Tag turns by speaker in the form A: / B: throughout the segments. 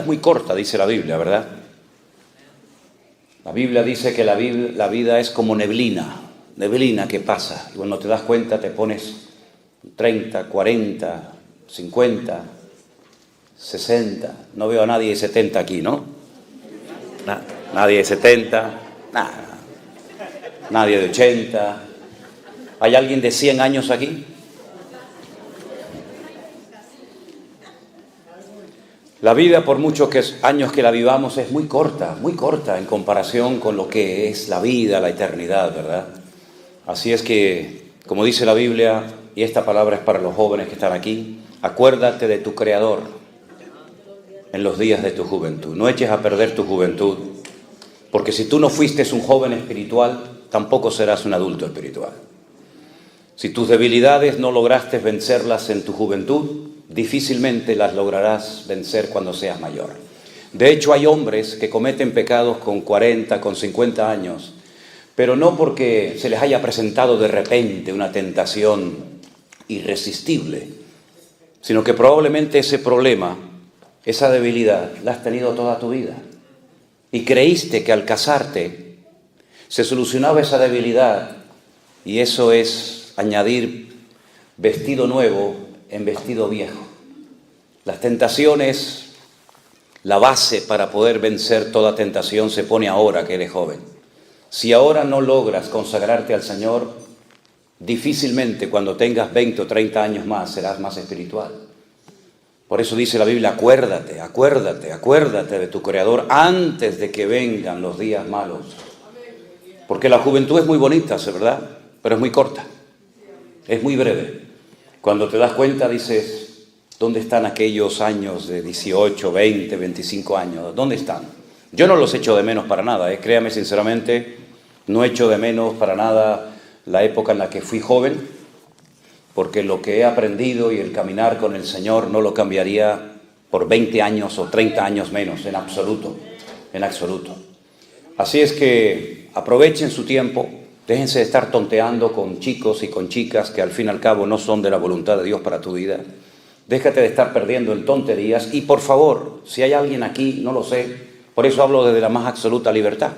A: muy corta, dice la Biblia, ¿verdad? La Biblia dice que la vida es como neblina que pasa. Y cuando te das cuenta te pones 30, 40, 50, 60. No veo a nadie de 70 aquí, ¿no? Nadie de 70, nada. Nadie de 80. ¿Hay alguien de 100 años aquí? La vida, por muchos años que la vivamos, es muy corta en comparación con lo que es la vida, la eternidad, ¿verdad? Así es que, como dice la Biblia, y esta palabra es para los jóvenes que están aquí, acuérdate de tu Creador en los días de tu juventud. No eches a perder tu juventud, porque si tú no fuiste un joven espiritual, tampoco serás un adulto espiritual. Si tus debilidades no lograste vencerlas en tu juventud, difícilmente las lograrás vencer cuando seas mayor. De hecho, hay hombres que cometen pecados con 40, con 50 años, pero no porque se les haya presentado de repente una tentación irresistible, sino que probablemente ese problema, esa debilidad, la has tenido toda tu vida. Y creíste que al casarte se solucionaba esa debilidad, y eso es añadir vestido nuevo en vestido viejo. Las tentaciones, la base para poder vencer toda tentación se pone ahora que eres joven. Si ahora no logras consagrarte al Señor, difícilmente cuando tengas 20 o 30 años más serás más espiritual. Por eso dice la Biblia, acuérdate de tu Creador antes de que vengan los días malos. Porque la juventud es muy bonita, ¿verdad? Pero es muy corta, es muy breve. Cuando te das cuenta dices, ¿dónde están aquellos años de 18, 20, 25 años? ¿Dónde están? Yo no los echo de menos para nada, créame sinceramente, no echo de menos para nada la época en la que fui joven, porque lo que he aprendido y el caminar con el Señor no lo cambiaría por 20 años o 30 años menos, en absoluto. Así es que aprovechen su tiempo. Déjense de estar tonteando con chicos y con chicas que al fin y al cabo no son de la voluntad de Dios para tu vida. Déjate de estar perdiendo en tonterías y por favor, si hay alguien aquí, no lo sé, por eso hablo desde la más absoluta libertad,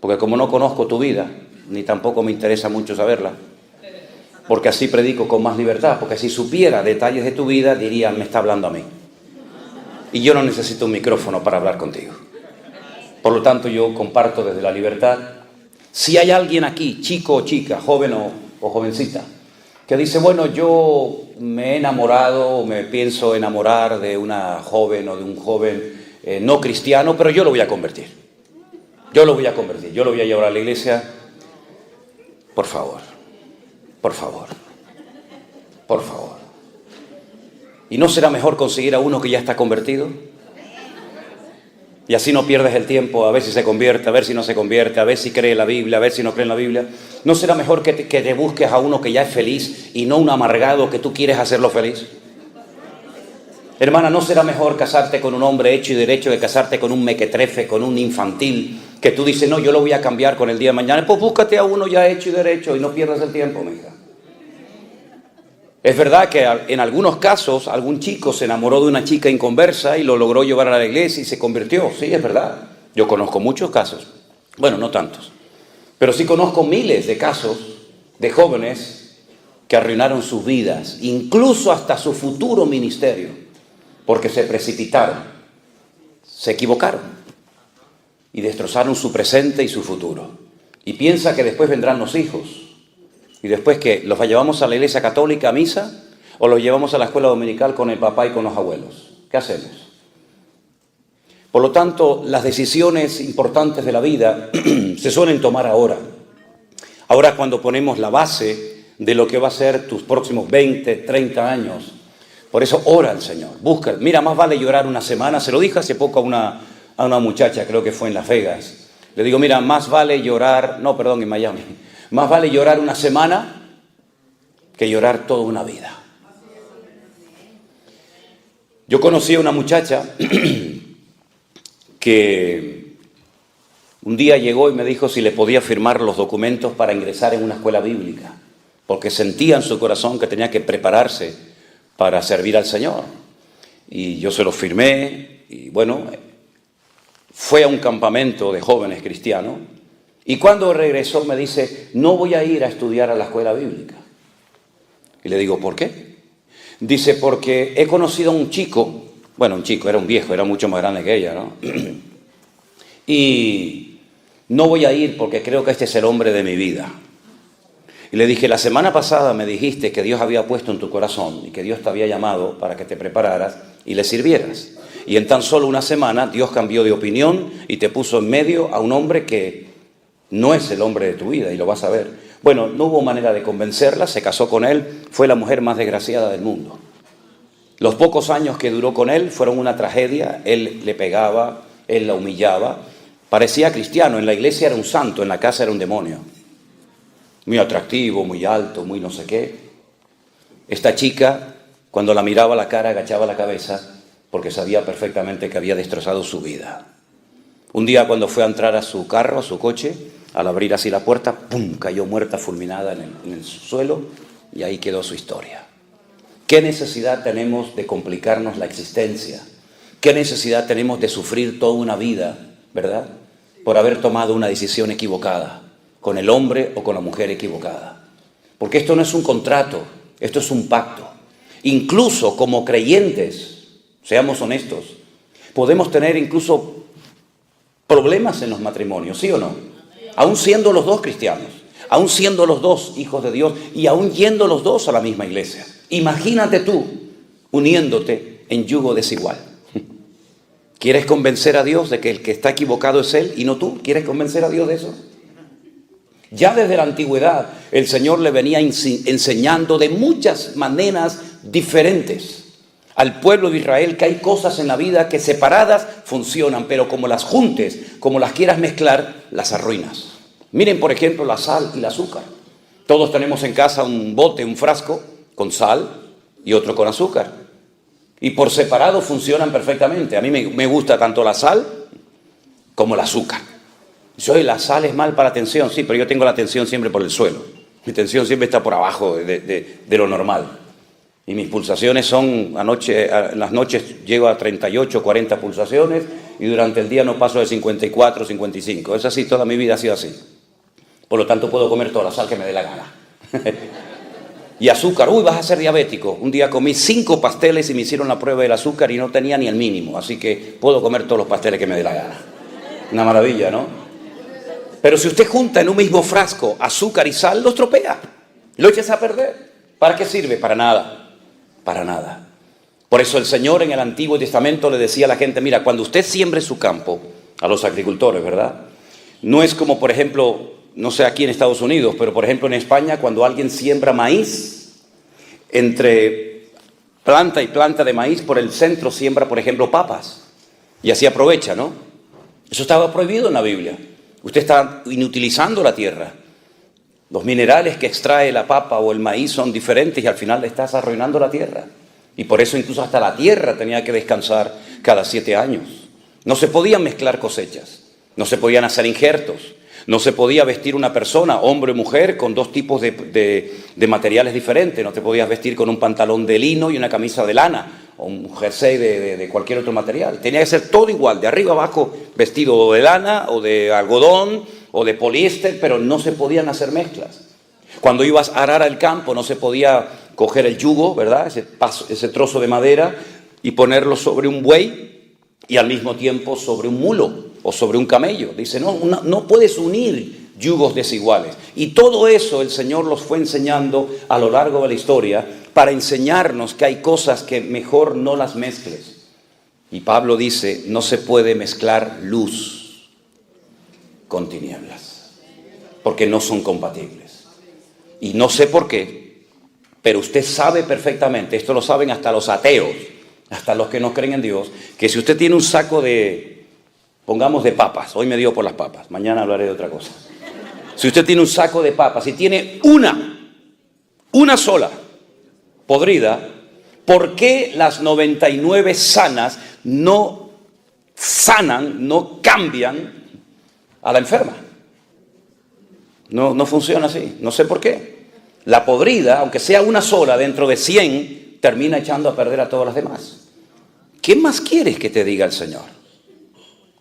A: porque como no conozco tu vida, ni tampoco me interesa mucho saberla, porque así predico con más libertad, porque si supiera detalles de tu vida, diría, me está hablando a mí. Y yo no necesito un micrófono para hablar contigo. Por lo tanto, yo comparto desde la libertad. Si hay alguien aquí, chico o chica, joven o jovencita, que dice, bueno, yo me he enamorado o me pienso enamorar de una joven o de un joven no cristiano, pero yo lo voy a convertir. Yo lo voy a llevar a la iglesia. Por favor. ¿Y no será mejor conseguir a uno que ya está convertido? Y así no pierdes el tiempo a ver si se convierte, a ver si no se convierte, a ver si cree en la Biblia, a ver si no cree en la Biblia. ¿No será mejor que te busques a uno que ya es feliz y no un amargado que tú quieres hacerlo feliz? Hermana, ¿no será mejor casarte con un hombre hecho y derecho que casarte con un mequetrefe, con un infantil, que tú dices, no, yo lo voy a cambiar con el día de mañana? Pues búscate a uno ya hecho y derecho y no pierdas el tiempo, mija. Es verdad que en algunos casos algún chico se enamoró de una chica inconversa y lo logró llevar a la iglesia y se convirtió. Sí, es verdad. Yo conozco muchos casos. Bueno, no tantos. Pero sí conozco miles de casos de jóvenes que arruinaron sus vidas, incluso hasta su futuro ministerio, porque se precipitaron, se equivocaron y destrozaron su presente y su futuro. Y piensa que después vendrán los hijos. ¿Y después qué? ¿Los llevamos a la iglesia católica a misa o los llevamos a la escuela dominical con el papá y con los abuelos? ¿Qué hacemos? Por lo tanto, las decisiones importantes de la vida se suelen tomar ahora. Ahora cuando ponemos la base de lo que va a ser tus próximos 20, 30 años. Por eso ora al Señor, busca. Mira, más vale llorar una semana. Se lo dije hace poco a una muchacha, creo que fue en Las Vegas. Le digo, mira, más vale llorar, en Miami. Más vale llorar una semana que llorar toda una vida. Yo conocí a una muchacha que un día llegó y me dijo si le podía firmar los documentos para ingresar en una escuela bíblica, porque sentía en su corazón que tenía que prepararse para servir al Señor. Y yo se los firmé y bueno, fue a un campamento de jóvenes cristianos y cuando regresó me dice, no voy a ir a estudiar a la escuela bíblica. Y le digo, ¿por qué? Dice, porque he conocido a un chico, bueno, un chico, era un viejo, era mucho más grande que ella, ¿no? Y no voy a ir porque creo que este es el hombre de mi vida. Y le dije, la semana pasada me dijiste que Dios había puesto en tu corazón y que Dios te había llamado para que te prepararas y le sirvieras. Y en tan solo una semana Dios cambió de opinión y te puso en medio a un hombre que no es el hombre de tu vida y lo vas a ver. Bueno, no hubo manera de convencerla, se casó con él, fue la mujer más desgraciada del mundo. Los pocos años que duró con él fueron una tragedia, él le pegaba, él la humillaba, parecía cristiano, en la iglesia era un santo, en la casa era un demonio. Muy atractivo, muy alto, muy no sé qué. Esta chica, cuando la miraba a la cara, agachaba la cabeza porque sabía perfectamente que había destrozado su vida. Un día cuando fue a entrar a su carro, a su coche, al abrir así la puerta, ¡pum!, cayó muerta fulminada en el suelo y ahí quedó su historia. ¿Qué necesidad tenemos de complicarnos la existencia? ¿Qué necesidad tenemos de sufrir toda una vida, verdad? Por haber tomado una decisión equivocada, con el hombre o con la mujer equivocada. Porque esto no es un contrato, esto es un pacto. Incluso como creyentes, seamos honestos, podemos tener incluso problemas en los matrimonios, ¿sí o no? Aún siendo los dos cristianos, aún siendo los dos hijos de Dios y aún yendo los dos a la misma iglesia. Imagínate tú uniéndote en yugo desigual. ¿Quieres convencer a Dios de que el que está equivocado es Él y no tú? ¿Quieres convencer a Dios de eso? Ya desde la antigüedad el Señor le venía enseñando de muchas maneras diferentes al pueblo de Israel que hay cosas en la vida que separadas funcionan, pero como las juntes, como las quieras mezclar, las arruinas. Miren, por ejemplo, la sal y el azúcar. Todos tenemos en casa un bote, un frasco con sal y otro con azúcar. Y por separado funcionan perfectamente. A mí me gusta tanto la sal como el azúcar. La sal es mal para la tensión, sí, pero yo tengo la tensión siempre por el suelo. Mi tensión siempre está por abajo de lo normal. Y mis pulsaciones son, en las noches llego a 38, 40 pulsaciones y durante el día no paso de 54, 55. Es así, toda mi vida ha sido así. Por lo tanto puedo comer toda la sal que me dé la gana. Y azúcar, vas a ser diabético. Un día comí 5 pasteles y me hicieron la prueba del azúcar y no tenía ni el mínimo. Así que puedo comer todos los pasteles que me dé la gana. Una maravilla, ¿no? Pero si usted junta en un mismo frasco azúcar y sal, lo estropea. Lo echas a perder. ¿Para qué sirve? Para nada. Para nada. Por eso el Señor en el Antiguo Testamento le decía a la gente, mira, cuando usted siembre su campo, a los agricultores, ¿verdad? No es como, por ejemplo, no sé aquí en Estados Unidos, pero por ejemplo en España, cuando alguien siembra maíz, entre planta y planta de maíz, por el centro siembra, por ejemplo, papas. Y así aprovecha, ¿no? Eso estaba prohibido en la Biblia. Usted está inutilizando la tierra. Los minerales que extrae la papa o el maíz son diferentes y al final le estás arruinando la tierra. Y por eso incluso hasta la tierra tenía que descansar cada 7 años. No se podían mezclar cosechas, no se podían hacer injertos, no se podía vestir una persona, hombre o mujer, con 2 tipos de materiales diferentes. No te podías vestir con un pantalón de lino y una camisa de lana o un jersey de cualquier otro material. Tenía que ser todo igual, de arriba abajo vestido de lana o de algodón o de poliéster, pero no se podían hacer mezclas. Cuando ibas a arar el campo no se podía coger el yugo, ¿verdad? Ese trozo de madera y ponerlo sobre un buey y al mismo tiempo sobre un mulo o sobre un camello. Dice, no puedes unir yugos desiguales. Y todo eso el Señor los fue enseñando a lo largo de la historia para enseñarnos que hay cosas que mejor no las mezcles. Y Pablo dice, no se puede mezclar luz con tinieblas, porque no son compatibles. Y no sé por qué, pero usted sabe perfectamente, esto lo saben hasta los ateos, hasta los que no creen en Dios, que si usted tiene un saco pongamos de papas, hoy me dio por las papas, mañana hablaré de otra cosa. Si usted tiene un saco de papas y tiene una sola podrida, ¿por qué las 99 sanas no sanan, no cambian a la enferma? No funciona así, no sé por qué. La podrida, aunque sea una sola dentro de 100, termina echando a perder a todas las demás. ¿Qué más quieres que te diga el Señor?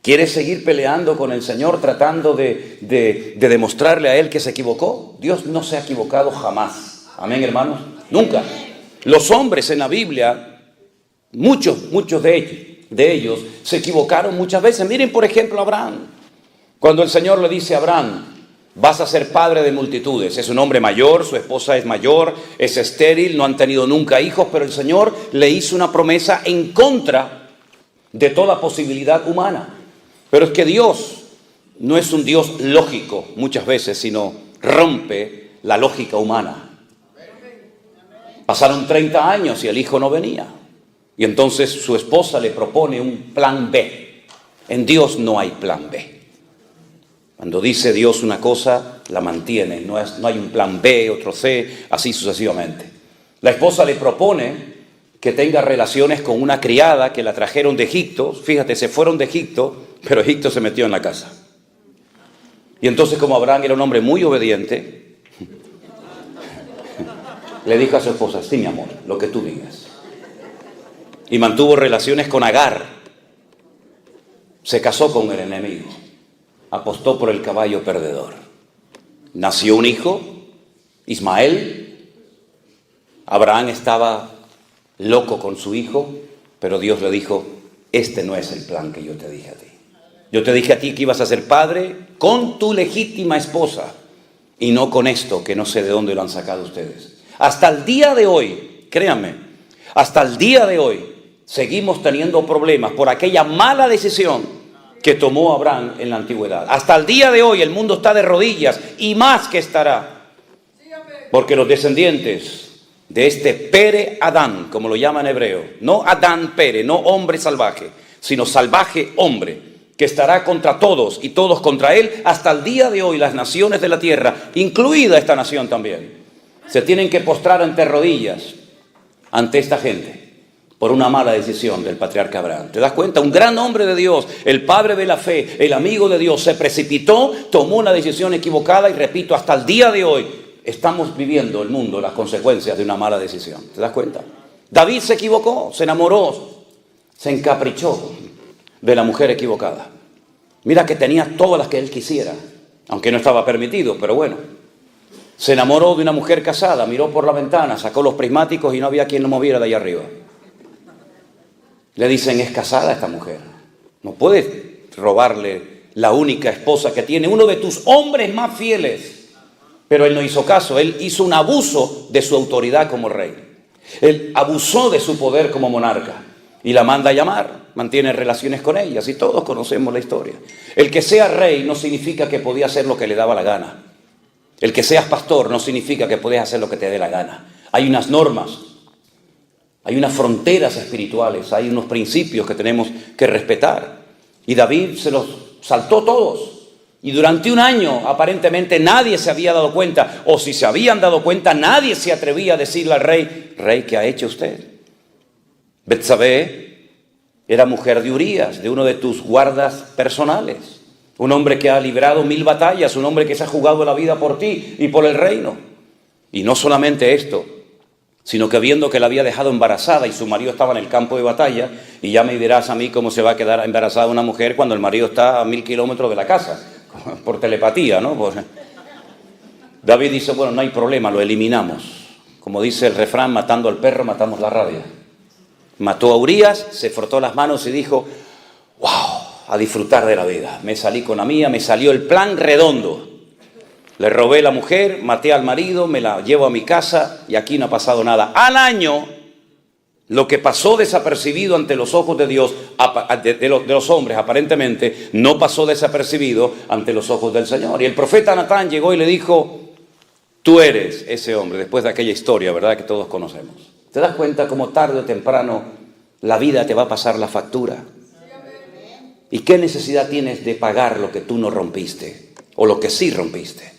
A: ¿Quieres seguir peleando con el Señor tratando de demostrarle a Él que se equivocó? Dios no se ha equivocado jamás. Amén, hermanos. Nunca. Los hombres en la Biblia, muchos de ellos se equivocaron muchas veces. Miren, por ejemplo, Abraham. Cuando el Señor le dice a Abraham, vas a ser padre de multitudes. Es un hombre mayor, su esposa es mayor, es estéril, no han tenido nunca hijos, pero el Señor le hizo una promesa en contra de toda posibilidad humana. Pero es que Dios no es un Dios lógico muchas veces, sino rompe la lógica humana. Pasaron 30 años y el hijo no venía. Y entonces su esposa le propone un plan B. En Dios no hay plan B. Cuando dice Dios una cosa, la mantiene. No hay un plan B, otro C, así sucesivamente. La esposa le propone que tenga relaciones con una criada que la trajeron de Egipto. Fíjate, se fueron de Egipto, pero Egipto se metió en la casa. Y entonces, como Abraham era un hombre muy obediente, le dijo a su esposa, sí, mi amor, lo que tú digas. Y mantuvo relaciones con Agar. Se casó con el enemigo. Apostó por el caballo perdedor. Nació un hijo, Ismael. Abraham estaba loco con su hijo, pero Dios le dijo, este no es el plan que yo te dije a ti. Yo te dije a ti que ibas a ser padre con tu legítima esposa y no con esto que no sé de dónde lo han sacado ustedes. Hasta el día de hoy, créanme, hasta el día de hoy seguimos teniendo problemas por aquella mala decisión que tomó Abraham en la antigüedad. Hasta el día de hoy el mundo está de rodillas y más que estará. Porque los descendientes de este Pere Adán, como lo llama en hebreo, no Adán Pere, no hombre salvaje, sino salvaje hombre, que estará contra todos y todos contra él, hasta el día de hoy las naciones de la tierra, incluida esta nación también, se tienen que postrar ante rodillas ante esta gente. Por una mala decisión del patriarca Abraham. ¿Te das cuenta? Un gran hombre de Dios, el padre de la fe, el amigo de Dios, se precipitó, tomó una decisión equivocada y repito, hasta el día de hoy estamos viviendo el mundo las consecuencias de una mala decisión. ¿Te das cuenta? David se equivocó, se enamoró, se encaprichó de la mujer equivocada. Mira que tenía todas las que él quisiera, aunque no estaba permitido, pero bueno. Se enamoró de una mujer casada, miró por la ventana, sacó los prismáticos y no había quien lo moviera de allá arriba. Le dicen, es casada esta mujer. No puedes robarle la única esposa que tiene, uno de tus hombres más fieles. Pero él no hizo caso, él hizo un abuso de su autoridad como rey. Él abusó de su poder como monarca y la manda a llamar, mantiene relaciones con ellas y todos conocemos la historia. El que sea rey no significa que podía hacer lo que le daba la gana. El que seas pastor no significa que podés hacer lo que te dé la gana. Hay unas normas. Hay unas fronteras espirituales, hay unos principios que tenemos que respetar. Y David se los saltó todos. Y durante un año aparentemente nadie se había dado cuenta, o si se habían dado cuenta, nadie se atrevía a decirle al rey, rey, ¿qué ha hecho usted? Betsabé era mujer de Urías, de uno de tus guardas personales. Un hombre que ha librado 1000 batallas, un hombre que se ha jugado la vida por ti y por el reino. Y no solamente esto, sino que viendo que la había dejado embarazada y su marido estaba en el campo de batalla, y ya me dirás a mí cómo se va a quedar embarazada una mujer cuando el marido está a 1000 kilómetros de la casa, por telepatía, ¿no? Pues, David dice, bueno, no hay problema, lo eliminamos. Como dice el refrán, matando al perro, matamos la rabia. Mató a Urías, se frotó las manos y dijo, wow, a disfrutar de la vida. Me salí con la mía, me salió el plan redondo. Le robé la mujer, maté al marido, me la llevo a mi casa y aquí no ha pasado nada. Al año, lo que pasó desapercibido ante los ojos de Dios, de los hombres aparentemente, no pasó desapercibido ante los ojos del Señor. Y el profeta Natán llegó y le dijo, tú eres ese hombre, después de aquella historia, ¿verdad?, que todos conocemos. ¿Te das cuenta cómo tarde o temprano la vida te va a pasar la factura? ¿Y qué necesidad tienes de pagar lo que tú no rompiste o lo que sí rompiste?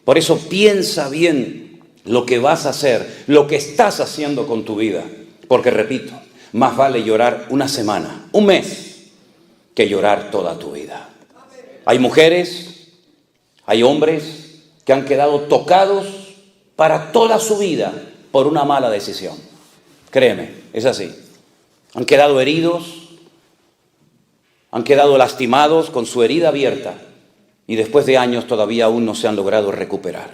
A: Por eso piensa bien lo que vas a hacer, lo que estás haciendo con tu vida. Porque repito, más vale llorar una semana, un mes, que llorar toda tu vida. Hay mujeres, hay hombres que han quedado tocados para toda su vida por una mala decisión. Créeme, es así. Han quedado heridos, han quedado lastimados con su herida abierta y después de años todavía aún no se han logrado recuperar.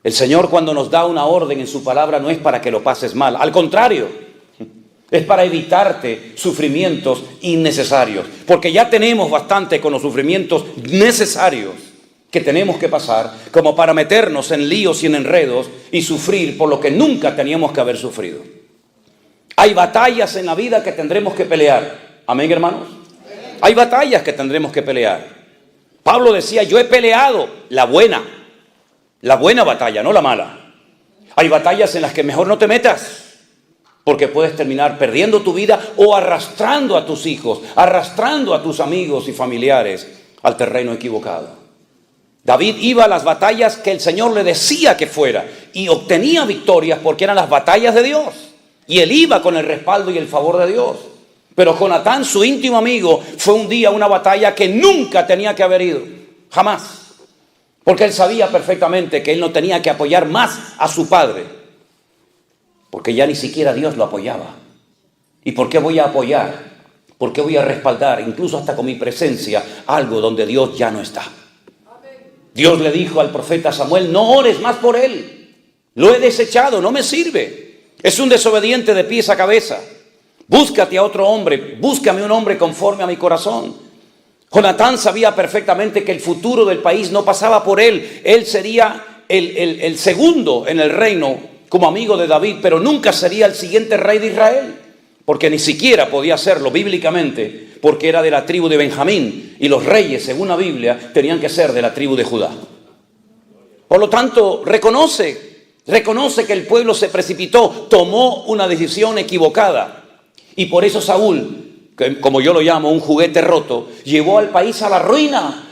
A: El Señor, cuando nos da una orden en su palabra, no es para que lo pases mal, al contrario, es para evitarte sufrimientos innecesarios, porque ya tenemos bastante con los sufrimientos necesarios que tenemos que pasar, como para meternos en líos y en enredos y sufrir por lo que nunca teníamos que haber sufrido. Hay batallas en la vida que tendremos que pelear. Amén, hermanos. Hay batallas que tendremos que pelear. Pablo decía, yo he peleado la buena batalla, no la mala. Hay batallas en las que mejor no te metas, porque puedes terminar perdiendo tu vida o arrastrando a tus hijos, arrastrando a tus amigos y familiares al terreno equivocado. David iba a las batallas que el Señor le decía que fuera y obtenía victorias porque eran las batallas de Dios. Y él iba con el respaldo y el favor de Dios. Pero Jonatán, su íntimo amigo, fue un día a una batalla que nunca tenía que haber ido. Jamás. Porque él sabía perfectamente que él no tenía que apoyar más a su padre. Porque ya ni siquiera Dios lo apoyaba. ¿Y por qué voy a apoyar? ¿Por qué voy a respaldar, incluso hasta con mi presencia, algo donde Dios ya no está? Dios le dijo al profeta Samuel, no ores más por él. Lo he desechado, no me sirve. Es un desobediente de pies a cabeza. Búscate a otro hombre, búscame un hombre conforme a mi corazón. Jonatán sabía perfectamente que el futuro del país no pasaba por él. Él sería el segundo en el reino como amigo de David, pero nunca sería el siguiente rey de Israel. Porque ni siquiera podía serlo bíblicamente, porque era de la tribu de Benjamín. Y los reyes, según la Biblia, tenían que ser de la tribu de Judá. Por lo tanto, reconoce que el pueblo se precipitó, tomó una decisión equivocada. Y por eso Saúl, que como yo lo llamo, un juguete roto, llevó al país a la ruina.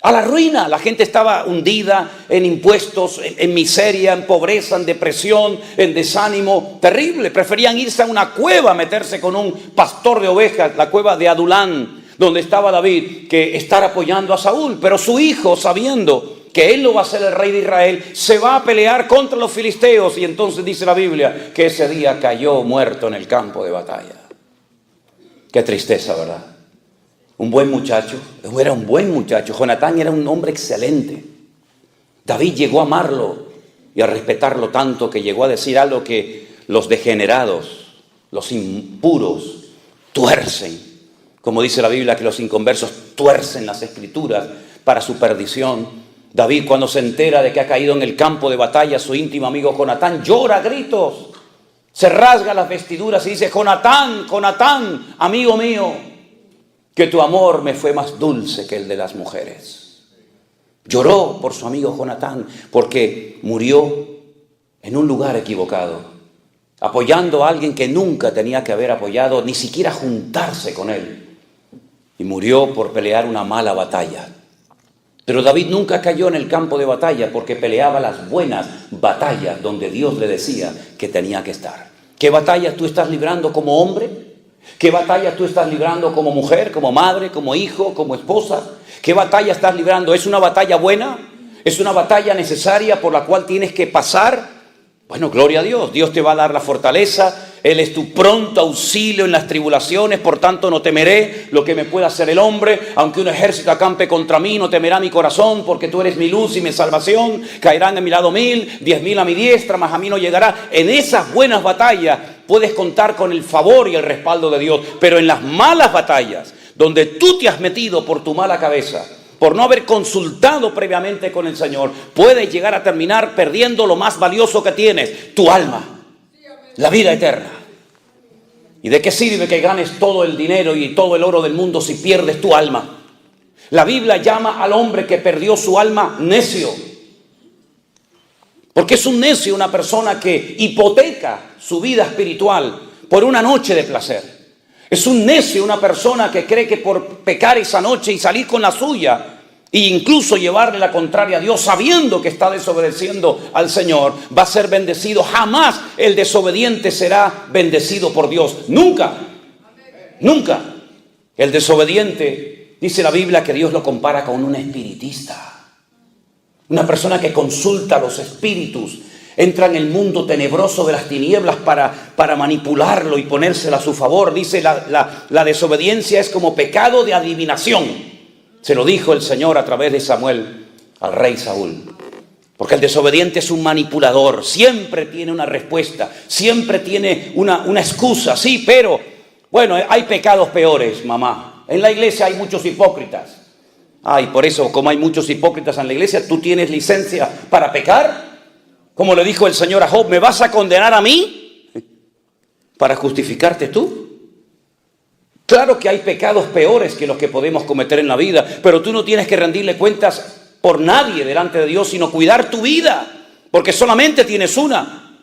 A: A la ruina. La gente estaba hundida en impuestos, en miseria, en pobreza, en depresión, en desánimo terrible. Preferían irse a una cueva a meterse con un pastor de ovejas, la cueva de Adulán, donde estaba David, que estar apoyando a Saúl. Pero su hijo, sabiendo que él no va a ser el rey de Israel, se va a pelear contra los filisteos. Y entonces dice la Biblia que ese día cayó muerto en el campo de batalla. Qué tristeza, ¿verdad? Un buen muchacho, era un buen muchacho. Jonatán era un hombre excelente. David llegó a amarlo y a respetarlo tanto que llegó a decir algo que los degenerados, los impuros, tuercen. Como dice la Biblia, que los inconversos tuercen las escrituras para su perdición. David, cuando se entera de que ha caído en el campo de batalla su íntimo amigo Jonatán, llora a gritos. Se rasga las vestiduras y dice, Jonatán, Jonatán, amigo mío, que tu amor me fue más dulce que el de las mujeres. Lloró por su amigo Jonatán porque murió en un lugar equivocado, apoyando a alguien que nunca tenía que haber apoyado, ni siquiera juntarse con él. Y murió por pelear una mala batalla. Pero David nunca cayó en el campo de batalla porque peleaba las buenas batallas donde Dios le decía que tenía que estar. ¿Qué batallas tú estás librando como hombre? ¿Qué batalla tú estás librando como mujer, como madre, como hijo, como esposa? ¿Qué batalla estás librando? ¿Es una batalla buena? ¿Es una batalla necesaria por la cual tienes que pasar? Bueno, gloria a Dios. Dios te va a dar la fortaleza. Él es tu pronto auxilio en las tribulaciones. Por tanto, no temeré lo que me pueda hacer el hombre. Aunque un ejército acampe contra mí, no temerá mi corazón, porque tú eres mi luz y mi salvación. Caerán a mi lado 1000, 10.000 a mi diestra, mas a mí no llegará. En esas buenas batallas puedes contar con el favor y el respaldo de Dios. Pero en las malas batallas, donde tú te has metido por tu mala cabeza, por no haber consultado previamente con el Señor, puedes llegar a terminar perdiendo lo más valioso que tienes, tu alma, la vida eterna. ¿Y de qué sirve que ganes todo el dinero y todo el oro del mundo si pierdes tu alma? La Biblia llama al hombre que perdió su alma necio. Porque es un necio una persona que hipoteca su vida espiritual por una noche de placer. Es un necio una persona que cree que por pecar esa noche y salir con la suya e incluso llevarle la contraria a Dios sabiendo que está desobedeciendo al Señor, va a ser bendecido. Jamás el desobediente será bendecido por Dios. Nunca. Nunca. El desobediente, dice la Biblia que Dios lo compara con un espiritista. Una persona que consulta los espíritus. Entra en el mundo tenebroso de las tinieblas para manipularlo y ponérsela a su favor. Dice, la desobediencia es como pecado de adivinación. Se lo dijo el Señor a través de Samuel al rey Saúl. Porque el desobediente es un manipulador. Siempre tiene una respuesta. Siempre tiene una excusa. Sí, pero, bueno, hay pecados peores, mamá. En la iglesia hay muchos hipócritas. Y por eso, como hay muchos hipócritas en la iglesia, ¿tú tienes licencia para pecar? Como le dijo el Señor a Job, ¿me vas a condenar a mí para justificarte tú? Claro que hay pecados peores que los que podemos cometer en la vida, pero tú no tienes que rendirle cuentas por nadie delante de Dios, sino cuidar tu vida, porque solamente tienes una.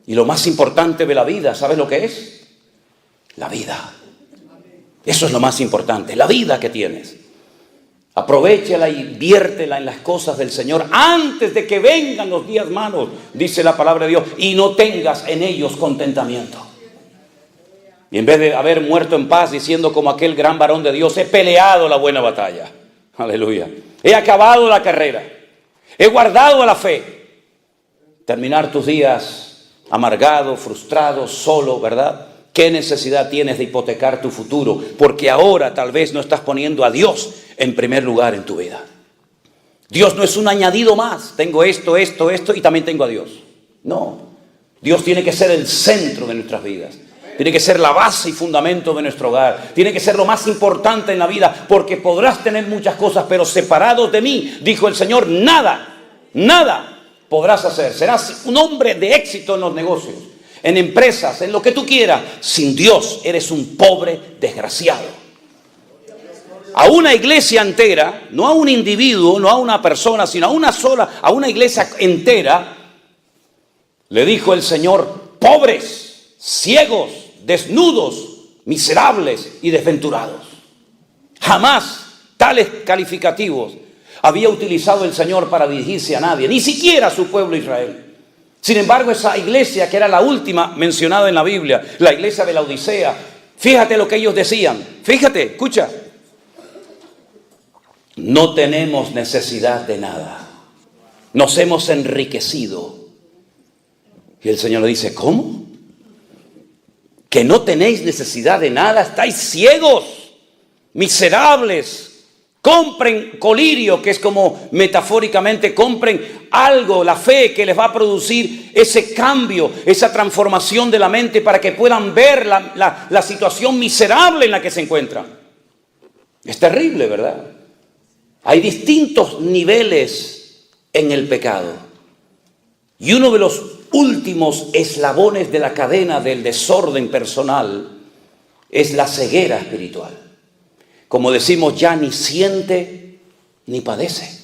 A: Y lo más importante de la vida, ¿sabes lo que es? La vida. Eso es lo más importante, la vida que tienes. Aprovéchala y viértela en las cosas del Señor antes de que vengan los días malos, dice la palabra de Dios, y no tengas en ellos contentamiento. Y en vez de haber muerto en paz diciendo como aquel gran varón de Dios, he peleado la buena batalla, aleluya, he acabado la carrera, he guardado la fe. Terminar tus días amargado, frustrado, solo, ¿verdad? ¿Qué necesidad tienes de hipotecar tu futuro? Porque ahora tal vez no estás poniendo a Dios en primer lugar en tu vida. Dios no es un añadido más. Tengo esto y también tengo a Dios. No. Dios tiene que ser el centro de nuestras vidas. Tiene que ser la base y fundamento de nuestro hogar. Tiene que ser lo más importante en la vida. Porque podrás tener muchas cosas, pero separados de mí, dijo el Señor, nada podrás hacer. Serás un hombre de éxito en los negocios, en empresas, en lo que tú quieras. Sin Dios eres un pobre desgraciado. A una iglesia entera, no a un individuo, no a una persona, sino a una iglesia entera, le dijo el Señor, pobres, ciegos, desnudos, miserables y desventurados. Jamás tales calificativos había utilizado el Señor para dirigirse a nadie, ni siquiera a su pueblo Israel. Sin embargo, esa iglesia que era la última mencionada en la Biblia, la iglesia de la Odisea, fíjate lo que ellos decían. Fíjate, escucha. No tenemos necesidad de nada. Nos hemos enriquecido. Y el Señor le dice, ¿cómo? ¿Que no tenéis necesidad de nada? ¿Estáis ciegos? Miserables. Compren colirio, que es como metafóricamente, compren algo, la fe que les va a producir ese cambio, esa transformación de la mente para que puedan ver la situación miserable en la que se encuentran. Es terrible, ¿verdad? Hay distintos niveles en el pecado. Y uno de los últimos eslabones de la cadena del desorden personal es la ceguera espiritual. Como decimos, ya ni siente ni padece.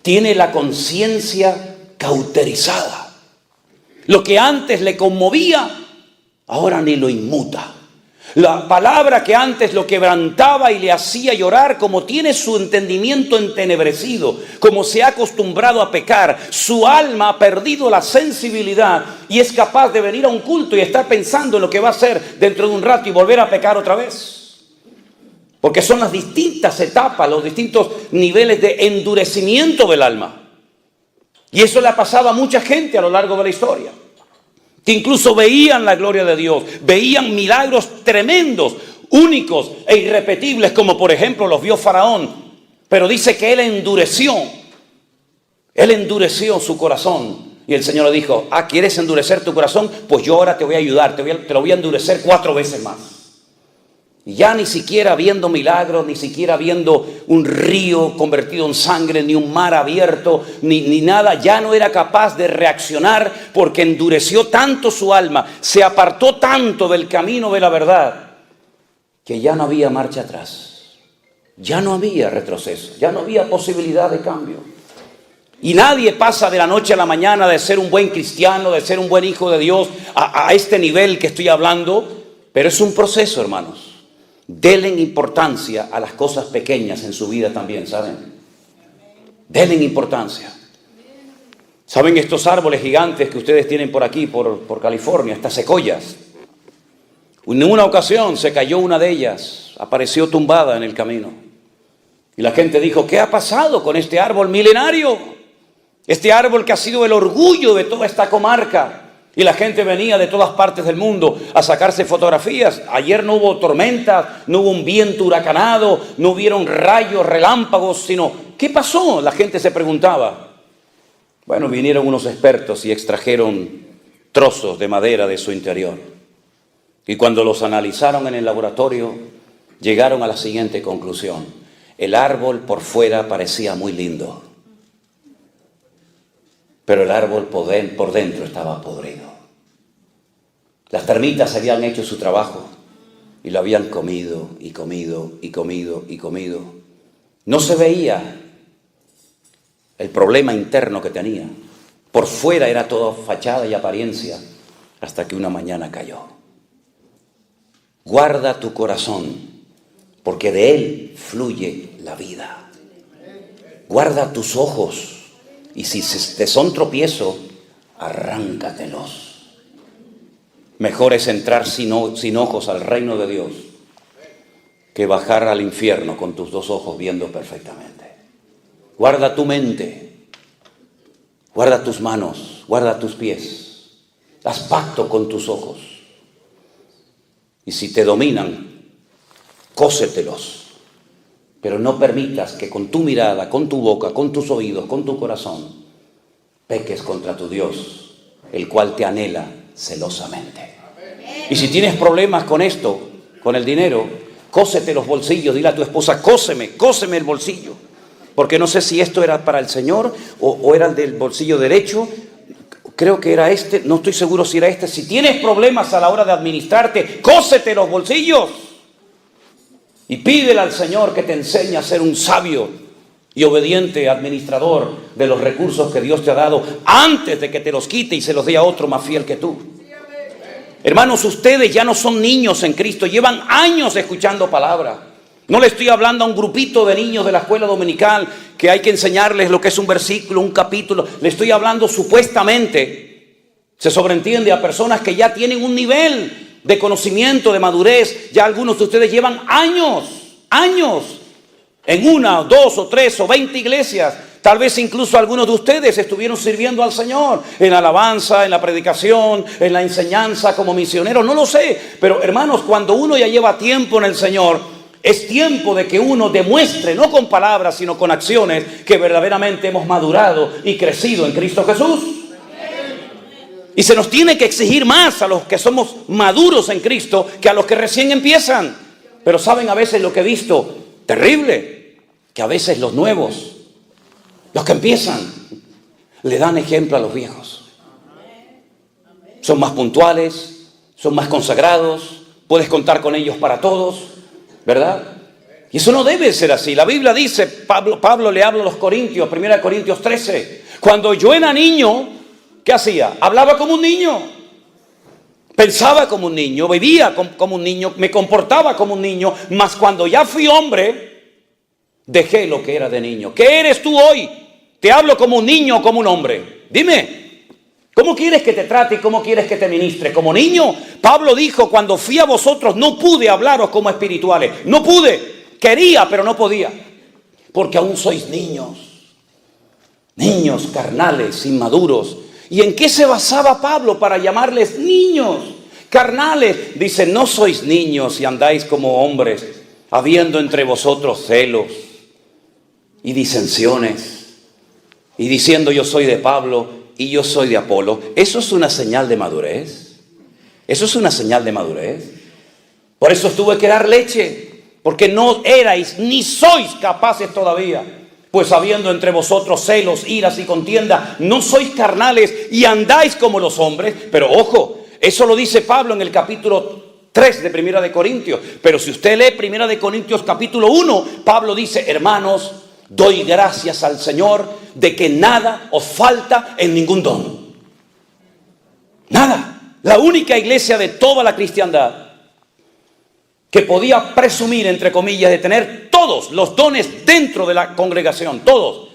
A: Tiene la conciencia cauterizada. Lo que antes le conmovía, ahora ni lo inmuta. La palabra que antes lo quebrantaba y le hacía llorar, como tiene su entendimiento entenebrecido, como se ha acostumbrado a pecar, su alma ha perdido la sensibilidad y es capaz de venir a un culto y estar pensando en lo que va a hacer dentro de un rato y volver a pecar otra vez. Porque son las distintas etapas, los distintos niveles de endurecimiento del alma. Y eso le ha pasado a mucha gente a lo largo de la historia. Que incluso veían la gloria de Dios, veían milagros tremendos, únicos e irrepetibles, como por ejemplo los vio Faraón. Pero dice que él endureció su corazón. Y el Señor le dijo, ¿quieres endurecer tu corazón? Pues yo ahora te voy a ayudar, te lo voy a endurecer 4 veces más. Y ya ni siquiera viendo milagros, ni siquiera viendo un río convertido en sangre, ni un mar abierto, ni nada, ya no era capaz de reaccionar porque endureció tanto su alma, se apartó tanto del camino de la verdad, que ya no había marcha atrás, ya no había retroceso, ya no había posibilidad de cambio. Y nadie pasa de la noche a la mañana de ser un buen cristiano, de ser un buen hijo de Dios, a este nivel que estoy hablando, pero es un proceso, hermanos. Denle importancia a las cosas pequeñas en su vida también, ¿saben? Denle importancia. ¿Saben estos árboles gigantes que ustedes tienen por aquí, por California, estas secoyas? En una ocasión se cayó una de ellas, apareció tumbada en el camino. Y la gente dijo, ¿qué ha pasado con este árbol milenario? Este árbol que ha sido el orgullo de toda esta comarca. Y la gente venía de todas partes del mundo a sacarse fotografías. Ayer no hubo tormentas, no hubo un viento huracanado, no hubieron rayos, relámpagos, sino ¿qué pasó? La gente se preguntaba. Bueno, vinieron unos expertos y extrajeron trozos de madera de su interior. Y cuando los analizaron en el laboratorio, llegaron a la siguiente conclusión. El árbol por fuera parecía muy lindo, pero el árbol por dentro estaba podrido. Las termitas habían hecho su trabajo y lo habían comido y comido y comido y comido. No se veía el problema interno que tenía. Por fuera era todo fachada y apariencia, hasta que una mañana cayó. Guarda tu corazón, porque de él fluye la vida. Guarda tus ojos. Y si te son tropiezo, arráncatelos. Mejor es entrar sin ojos al reino de Dios que bajar al infierno con tus dos ojos viendo perfectamente. Guarda tu mente, guarda tus manos, guarda tus pies. Haz pacto con tus ojos. Y si te dominan, cósetelos. Pero no permitas que con tu mirada, con tu boca, con tus oídos, con tu corazón, peques contra tu Dios, el cual te anhela celosamente. Y si tienes problemas con esto, con el dinero, cósete los bolsillos, dile a tu esposa, cóseme el bolsillo. Porque no sé si esto era para el Señor o era el del bolsillo derecho. Creo que era este, no estoy seguro si era este. Si tienes problemas a la hora de administrarte, cósete los bolsillos. Y pídele al Señor que te enseñe a ser un sabio y obediente administrador de los recursos que Dios te ha dado antes de que te los quite y se los dé a otro más fiel que tú. Hermanos, ustedes ya no son niños en Cristo, llevan años escuchando palabra. No le estoy hablando a un grupito de niños de la escuela dominical que hay que enseñarles lo que es un versículo, un capítulo. Le estoy hablando supuestamente, se sobreentiende, a personas que ya tienen un nivel de conocimiento, de madurez. Ya algunos de ustedes llevan años en una, 2 o 3 o 20 iglesias. Tal vez incluso algunos de ustedes estuvieron sirviendo al Señor en la alabanza, en la predicación, en la enseñanza como misioneros, no lo sé. Pero hermanos, cuando uno ya lleva tiempo en el Señor, es tiempo de que uno demuestre, no con palabras, sino con acciones, que verdaderamente hemos madurado y crecido en Cristo Jesús. Y se nos tiene que exigir más a los que somos maduros en Cristo que a los que recién empiezan. Pero saben a veces lo que he visto, terrible, que a veces los nuevos, los que empiezan, le dan ejemplo a los viejos. Son más puntuales, son más consagrados, puedes contar con ellos para todos, ¿verdad? Y eso no debe ser así. La Biblia dice, Pablo le habla a los Corintios, 1 Corintios 13, cuando yo era niño, ¿qué hacía? Hablaba como un niño, pensaba como un niño, vivía como un niño, me comportaba como un niño, mas cuando ya fui hombre, dejé lo que era de niño. ¿Qué eres tú hoy? ¿Te hablo como un niño o como un hombre? Dime, ¿cómo quieres que te trate y cómo quieres que te ministre? ¿Como niño? Pablo dijo, cuando fui a vosotros no pude hablaros como espirituales, no pude, quería pero no podía, porque aún sois niños carnales, inmaduros. ¿Y en qué se basaba Pablo para llamarles niños carnales? Dice, no sois niños y andáis como hombres, habiendo entre vosotros celos y disensiones, y diciendo yo soy de Pablo y yo soy de Apolo. ¿Eso es una señal de madurez? ¿Eso es una señal de madurez? Por eso tuve que dar leche, porque no erais ni sois capaces todavía. Pues habiendo entre vosotros celos, iras y contienda, no sois carnales y andáis como los hombres. Pero ojo, eso lo dice Pablo en el capítulo 3 de Primera de Corintios. Pero si usted lee Primera de Corintios capítulo 1, Pablo dice, hermanos, doy gracias al Señor de que nada os falta en ningún don. Nada. La única iglesia de toda la cristiandad que podía presumir, entre comillas, de tener todos los dones dentro de la congregación, todos.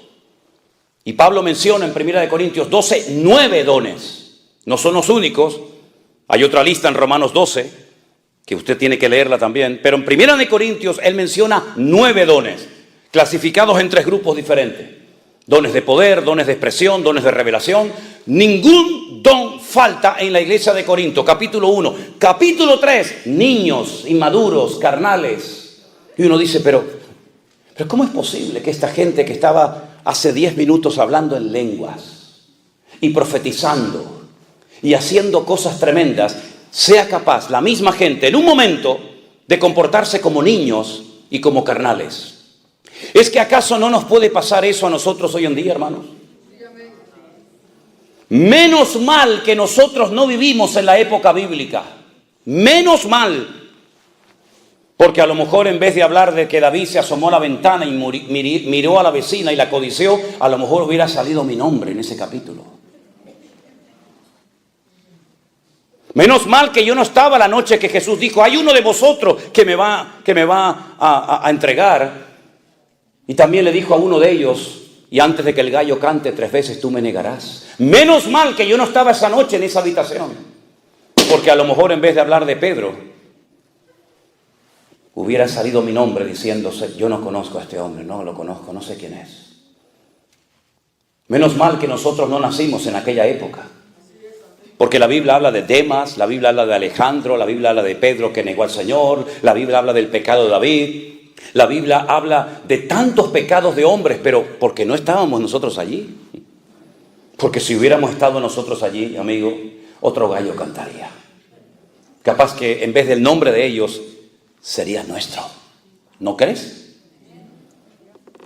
A: Y Pablo menciona en 1 Corintios 12, 9 dones. No son los únicos. Hay otra lista en Romanos 12, que usted tiene que leerla también. Pero en 1 Corintios él menciona 9 dones, clasificados en 3 grupos diferentes. dones de poder, dones de expresión, dones de revelación. Ningún don falta en la iglesia de Corinto. Capítulo 1. Capítulo 3, niños, inmaduros, carnales. Y uno dice, pero ¿cómo es posible que esta gente que estaba hace 10 minutos hablando en lenguas y profetizando y haciendo cosas tremendas, sea capaz la misma gente en un momento de comportarse como niños y como carnales? ¿Es que acaso no nos puede pasar eso a nosotros hoy en día, hermanos? Menos mal que nosotros no vivimos en la época bíblica. Menos mal. Porque a lo mejor en vez de hablar de que David se asomó a la ventana y miró a la vecina y la codició, a lo mejor hubiera salido mi nombre en ese capítulo. Menos mal que yo no estaba la noche que Jesús dijo, hay uno de vosotros que me va a entregar. Y también le dijo a uno de ellos, y antes de que el gallo cante 3 veces tú me negarás. Menos mal que yo no estaba esa noche en esa habitación. Porque a lo mejor en vez de hablar de Pedro, hubiera salido mi nombre diciéndose, yo no conozco a este hombre, no lo conozco, no sé quién es. Menos mal que nosotros no nacimos en aquella época. Porque la Biblia habla de Demas, la Biblia habla de Alejandro, la Biblia habla de Pedro que negó al Señor, la Biblia habla del pecado de David, la Biblia habla de tantos pecados de hombres, pero porque no estábamos nosotros allí. Porque si hubiéramos estado nosotros allí, amigo, otro gallo cantaría. Capaz que en vez del nombre de ellos, sería nuestro. ¿No crees?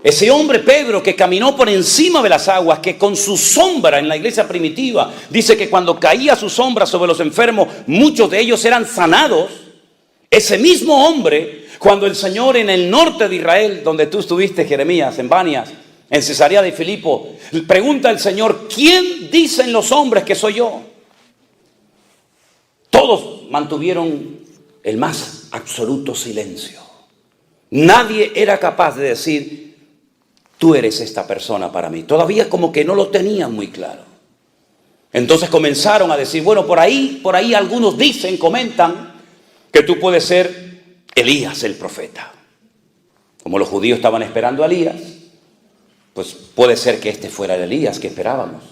A: Ese hombre Pedro que caminó por encima de las aguas, que con su sombra en la iglesia primitiva, dice que cuando caía su sombra sobre los enfermos, muchos de ellos eran sanados. Ese mismo hombre, cuando el Señor en el norte de Israel, donde tú estuviste, Jeremías, en Banias, en Cesarea de Filipo, pregunta al Señor, ¿quién dicen los hombres que soy yo? Todos mantuvieron el más absoluto silencio. Nadie era capaz de decir, tú eres esta persona para mí. Todavía como que no lo tenían muy claro. Entonces comenzaron a decir, bueno, por ahí algunos dicen, comentan, que tú puedes ser Elías el profeta. Como los judíos estaban esperando a Elías, pues puede ser que este fuera el Elías que esperábamos.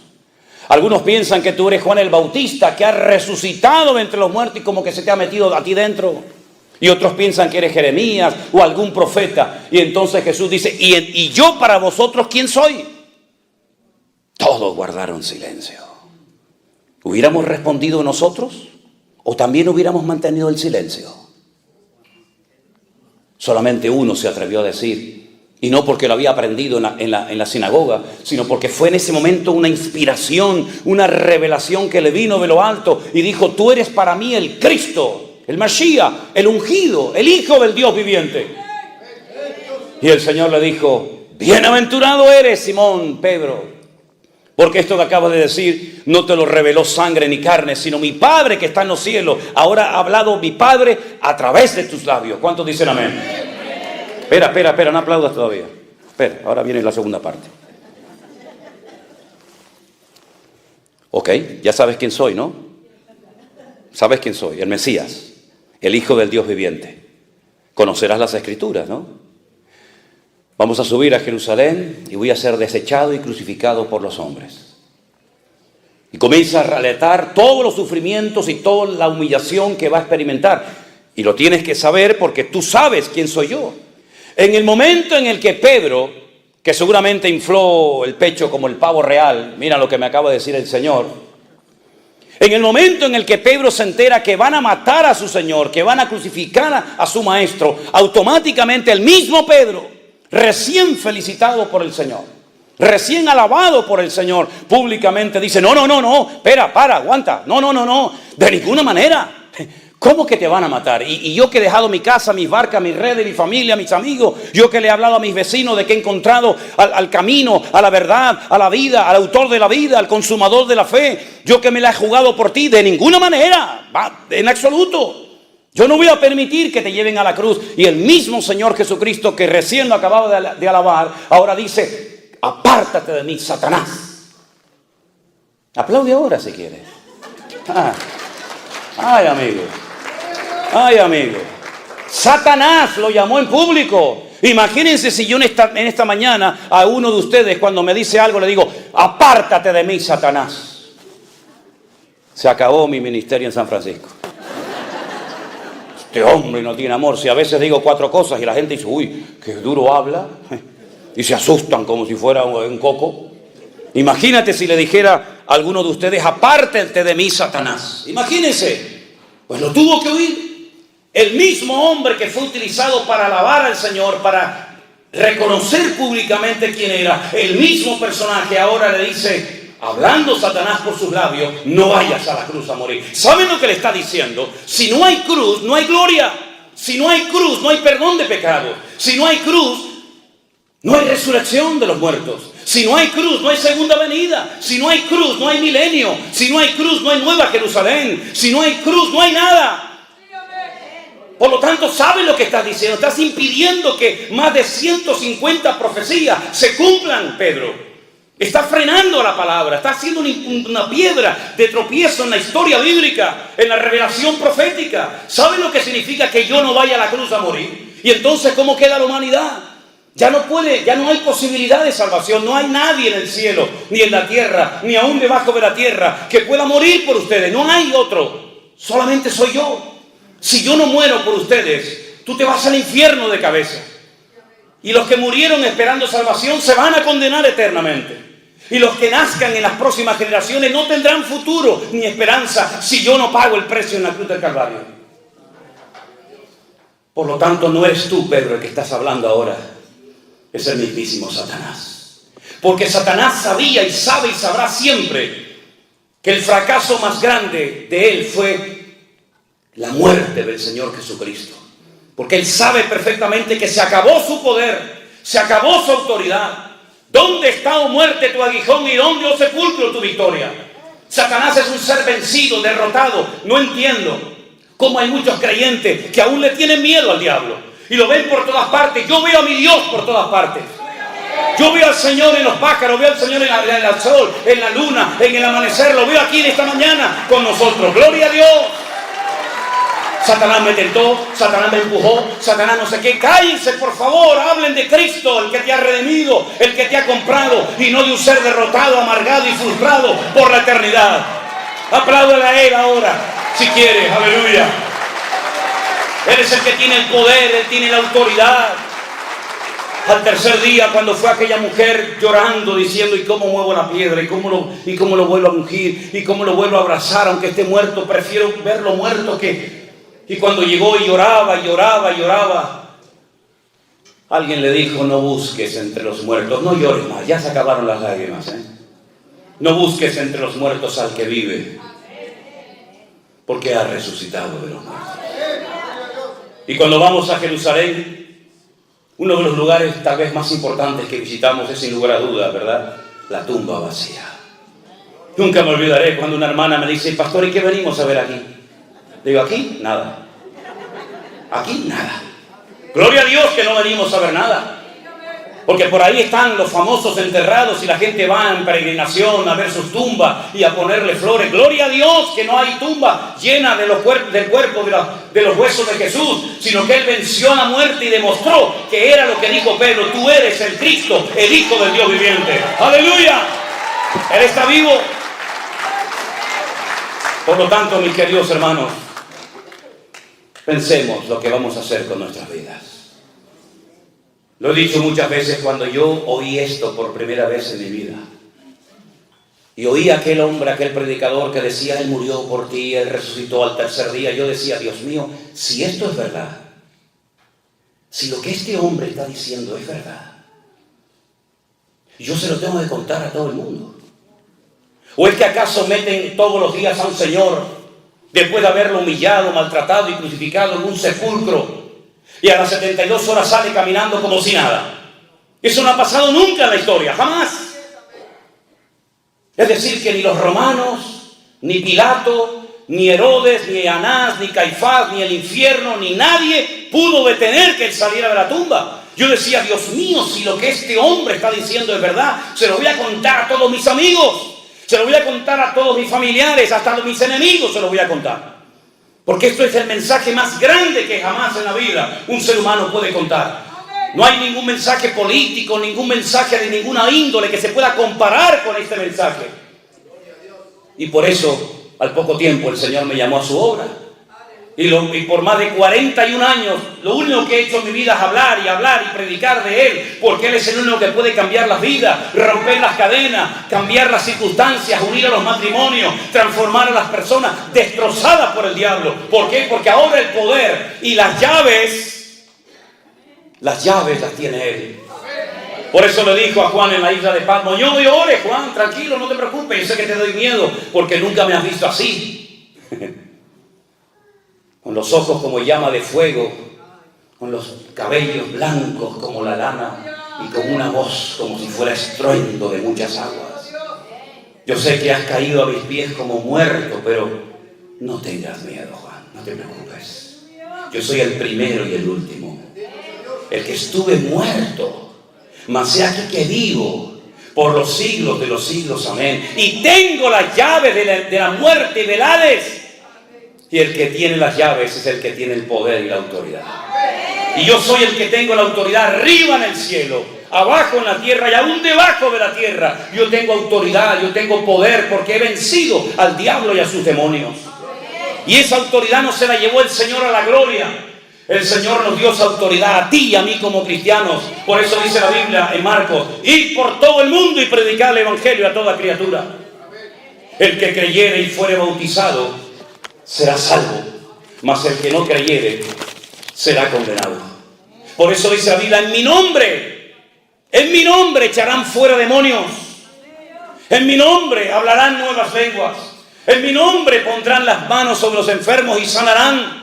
A: Algunos piensan que tú eres Juan el Bautista, que ha resucitado de entre los muertos y como que se te ha metido a ti dentro. Y otros piensan que eres Jeremías o algún profeta. Y entonces Jesús dice, ¿y yo para vosotros quién soy? Todos guardaron silencio. ¿Hubiéramos respondido nosotros? ¿O también hubiéramos mantenido el silencio? Solamente uno se atrevió a decir, y no porque lo había aprendido en la sinagoga, sino porque fue en ese momento una inspiración, una revelación que le vino de lo alto y dijo, tú eres para mí el Cristo, el Mashiach, el ungido, el Hijo del Dios viviente. Y el Señor le dijo, bienaventurado eres, Simón, Pedro, porque esto que acabas de decir no te lo reveló sangre ni carne, sino mi Padre que está en los cielos. Ahora ha hablado mi Padre a través de tus labios. ¿Cuántos dicen amén? Espera, no aplaudas todavía. Espera, ahora viene la segunda parte. Ok, ya sabes quién soy, ¿no? Sabes quién soy, el Mesías, el Hijo del Dios viviente. Conocerás las Escrituras, ¿no? Vamos a subir a Jerusalén y voy a ser desechado y crucificado por los hombres. Y comienza a relatar todos los sufrimientos y toda la humillación que va a experimentar. Y lo tienes que saber porque tú sabes quién soy yo. En el momento en el que Pedro, que seguramente infló el pecho como el pavo real, mira lo que me acaba de decir el Señor, en el momento en el que Pedro se entera que van a matar a su Señor, que van a crucificar a su Maestro, automáticamente el mismo Pedro, recién felicitado por el Señor, recién alabado por el Señor, públicamente dice, no, espera, aguanta, no, de ninguna manera. ¿Cómo que te van a matar? Y yo que he dejado mi casa, mis barcas, mis redes, mi familia, mis amigos, yo que le he hablado a mis vecinos de que he encontrado al camino, a la verdad, a la vida, al autor de la vida, al consumador de la fe, yo que me la he jugado por ti, de ninguna manera, en absoluto. Yo no voy a permitir que te lleven a la cruz. Y el mismo Señor Jesucristo que recién lo acababa de alabar, ahora dice, apártate de mí, Satanás. Aplaude ahora si quieres. Ay, amigo. Satanás lo llamó en público. Imagínense si yo en esta mañana a uno de ustedes cuando me dice algo le digo, apártate de mí, Satanás. Se acabó mi ministerio en San Francisco. Este hombre no tiene amor. Si a veces digo 4 cosas y la gente dice, uy, qué duro habla, y se asustan como si fuera un coco. Imagínate si le dijera a alguno de ustedes, apártate de mí, Satanás. Imagínense, pues lo tuvo que oír. El mismo hombre que fue utilizado para alabar al Señor, para reconocer públicamente quién era, el mismo personaje ahora le dice, hablando Satanás por sus labios, no vayas a la cruz a morir. ¿Saben lo que le está diciendo? Si no hay cruz, no hay gloria. Si no hay cruz, no hay perdón de pecados. Si no hay cruz, no hay resurrección de los muertos. Si no hay cruz, no hay segunda venida. Si no hay cruz, no hay milenio. Si no hay cruz, no hay nueva Jerusalén. Si no hay cruz, no hay nada. Por lo tanto, ¿sabes lo que estás diciendo? Estás impidiendo que más de 150 profecías se cumplan, Pedro. Estás frenando la palabra. Estás haciendo una piedra de tropiezo en la historia bíblica, en la revelación profética. ¿Sabes lo que significa que yo no vaya a la cruz a morir? Y entonces, ¿cómo queda la humanidad? Ya no hay posibilidad de salvación. No hay nadie en el cielo, ni en la tierra, ni aún debajo de la tierra que pueda morir por ustedes. No hay otro. Solamente soy yo. Si yo no muero por ustedes, tú te vas al infierno de cabeza. Y los que murieron esperando salvación se van a condenar eternamente. Y los que nazcan en las próximas generaciones no tendrán futuro ni esperanza si yo no pago el precio en la cruz del Calvario. Por lo tanto, no eres tú, Pedro, el que estás hablando ahora. Es el mismísimo Satanás. Porque Satanás sabía y sabe y sabrá siempre que el fracaso más grande de él fue la muerte del Señor Jesucristo. Porque él sabe perfectamente que se acabó su poder, se acabó su autoridad. ¿Dónde está, oh muerte, tu aguijón, y dónde, oh sepulcro, tu victoria? Satanás es un ser vencido, derrotado. No entiendo cómo hay muchos creyentes que aún le tienen miedo al diablo y lo ven por todas partes. Yo veo a mi Dios por todas partes. Yo veo al Señor en los pájaros, veo al Señor en el sol, en la luna, en el amanecer. Lo veo aquí en esta mañana con nosotros. ¡Gloria a Dios! Satanás me tentó, Satanás me empujó, Satanás no sé qué. Cállense, por favor, hablen de Cristo, el que te ha redimido, el que te ha comprado, y no de un ser derrotado, amargado y frustrado por la eternidad. Apláudale a Él ahora, si quieres, aleluya. Él es el que tiene el poder, Él tiene la autoridad. Al tercer día, cuando fue aquella mujer llorando, diciendo, ¿y cómo muevo la piedra? ¿Y cómo lo vuelvo a ungir? ¿Y cómo lo vuelvo a abrazar? Aunque esté muerto, prefiero verlo muerto que... Y cuando llegó y lloraba, alguien le dijo, no busques entre los muertos, no llores más, ya se acabaron las lágrimas, No busques entre los muertos al que vive, porque ha resucitado de los muertos. Y cuando vamos a Jerusalén, uno de los lugares tal vez más importantes que visitamos es, sin lugar a dudas, ¿verdad?, la tumba vacía. Nunca me olvidaré cuando una hermana me dice, pastor, ¿y qué venimos a ver aquí? Digo, aquí, nada. Aquí, nada. Gloria a Dios que no venimos a ver nada. Porque por ahí están los famosos enterrados y la gente va en peregrinación a ver sus tumbas y a ponerle flores. Gloria a Dios que no hay tumba llena de del cuerpo de los huesos de Jesús, sino que Él venció a la muerte y demostró que era lo que dijo Pedro: tú eres el Cristo, el Hijo del Dios viviente. ¡Aleluya! Él está vivo. Por lo tanto, mis queridos hermanos, pensemos lo que vamos a hacer con nuestras vidas. Lo he dicho muchas veces cuando yo oí esto por primera vez en mi vida. Y oí a aquel hombre, aquel predicador que decía: Él murió por ti, Él resucitó al tercer día. Yo decía: Dios mío, si esto es verdad, si lo que este hombre está diciendo es verdad, yo se lo tengo que contar a todo el mundo. ¿O es que acaso meten todos los días a un señor, después de haberlo humillado, maltratado y crucificado, en un sepulcro, y a las 72 horas sale caminando como si nada? Eso no ha pasado nunca en la historia, jamás. Es decir, que ni los romanos, ni Pilato, ni Herodes, ni Anás, ni Caifás, ni el infierno, ni nadie pudo detener que él saliera de la tumba. Yo decía: Dios mío, si lo que este hombre está diciendo es verdad, se lo voy a contar a todos mis amigos. Se lo voy a contar a todos mis familiares, hasta a mis enemigos se lo voy a contar. Porque esto es el mensaje más grande que jamás en la vida un ser humano puede contar. No hay ningún mensaje político, ningún mensaje de ninguna índole que se pueda comparar con este mensaje. Y por eso, al poco tiempo, el Señor me llamó a su obra. Y por más de 41 años, lo único que he hecho en mi vida es hablar y predicar de Él, porque Él es el único que puede cambiar las vidas, romper las cadenas, cambiar las circunstancias, unir a los matrimonios, transformar a las personas destrozadas por el diablo. ¿Por qué? Porque ahora el poder y las llaves las tiene Él. Por eso le dijo a Juan en la isla de Patmos: yo me ore, Juan, tranquilo, no te preocupes, yo sé que te doy miedo, porque nunca me has visto así. Con los ojos como llama de fuego, con los cabellos blancos como la lana y con una voz como si fuera estruendo de muchas aguas. Yo sé que has caído a mis pies como muerto, pero no tengas miedo, Juan, no te preocupes. Yo soy el primero y el último, el que estuve muerto, mas he aquí que vivo por los siglos de los siglos, amén. Y tengo las llaves de la muerte y del Hades. Y el que tiene las llaves es el que tiene el poder y la autoridad. Y yo soy el que tengo la autoridad arriba en el cielo, abajo en la tierra y aún debajo de la tierra. Yo tengo autoridad, yo tengo poder, porque he vencido al diablo y a sus demonios. Y esa autoridad no se la llevó el Señor a la gloria. El Señor nos dio esa autoridad a ti y a mí como cristianos. Por eso dice la Biblia en Marcos: id por todo el mundo y predicad el evangelio a toda criatura. El que creyere y fuere bautizado será salvo, mas el que no creyere será condenado. Por eso dice la Biblia: en mi nombre echarán fuera demonios, en mi nombre hablarán nuevas lenguas, en mi nombre pondrán las manos sobre los enfermos y sanarán.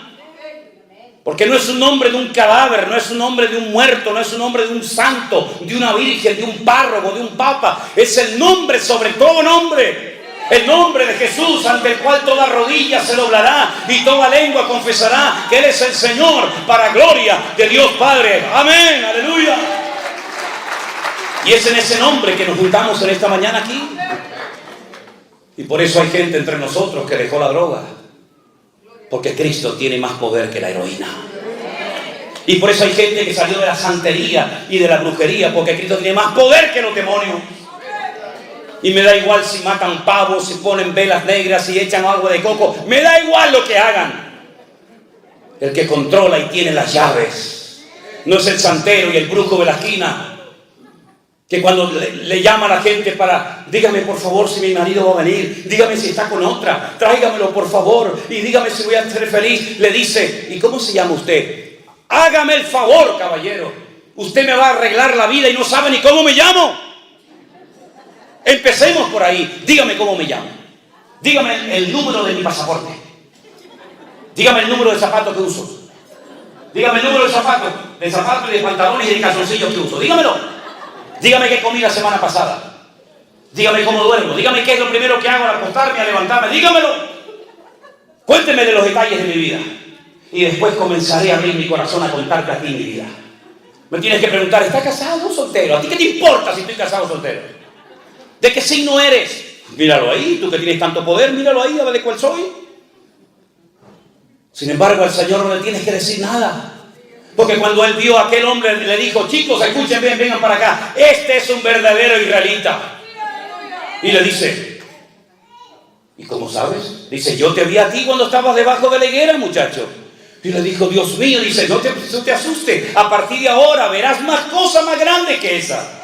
A: Porque no es un nombre de un cadáver, no es un nombre de un muerto, no es un nombre de un santo, de una virgen, de un párroco, de un papa. Es el nombre sobre todo nombre. El nombre de Jesús, ante el cual toda rodilla se doblará y toda lengua confesará que Él es el Señor, para gloria de Dios Padre. Amén, aleluya. Y es en ese nombre que nos juntamos en esta mañana aquí. Y por eso hay gente entre nosotros que dejó la droga, porque Cristo tiene más poder que la heroína. Y por eso hay gente que salió de la santería y de la brujería, porque Cristo tiene más poder que los demonios. Y me da igual si matan pavos, si ponen velas negras, si echan agua de coco. Me da igual lo que hagan. El que controla y tiene las llaves no es el santero y el brujo de la esquina, que cuando le llama a la gente para: dígame por favor si mi marido va a venir, dígame si está con otra, tráigamelo por favor y dígame si voy a ser feliz. Le dice: ¿y cómo se llama usted? Hágame el favor, caballero, usted me va a arreglar la vida y no sabe ni cómo me llamo. Empecemos por ahí. Dígame cómo me llamo, dígame el número de mi pasaporte, dígame el número de zapatos que uso, dígame el número de zapatos y de pantalones y de calzoncillos que uso, dígamelo. Dígame qué comí la semana pasada, dígame cómo duermo, dígame qué es lo primero que hago al acostarme, al levantarme, dígamelo. Cuénteme de los detalles de mi vida y después comenzaré a abrir mi corazón a contarte a ti mi vida. Me tienes que preguntar: ¿estás casado o soltero? ¿A ti qué te importa si estoy casado o soltero? ¿De qué signo eres? Míralo ahí, tú que tienes tanto poder, míralo ahí, a ver de cuál soy. Sin embargo, al Señor no le tienes que decir nada. Porque cuando Él vio a aquel hombre, le dijo: chicos, escuchen bien, vengan para acá. Este es un verdadero israelita. Y le dice: ¿y cómo sabes? Dice: yo te vi a ti cuando estabas debajo de la higuera, muchacho. Y le dijo: Dios mío, dice, no te asustes. A partir de ahora verás más cosas más grandes que esa.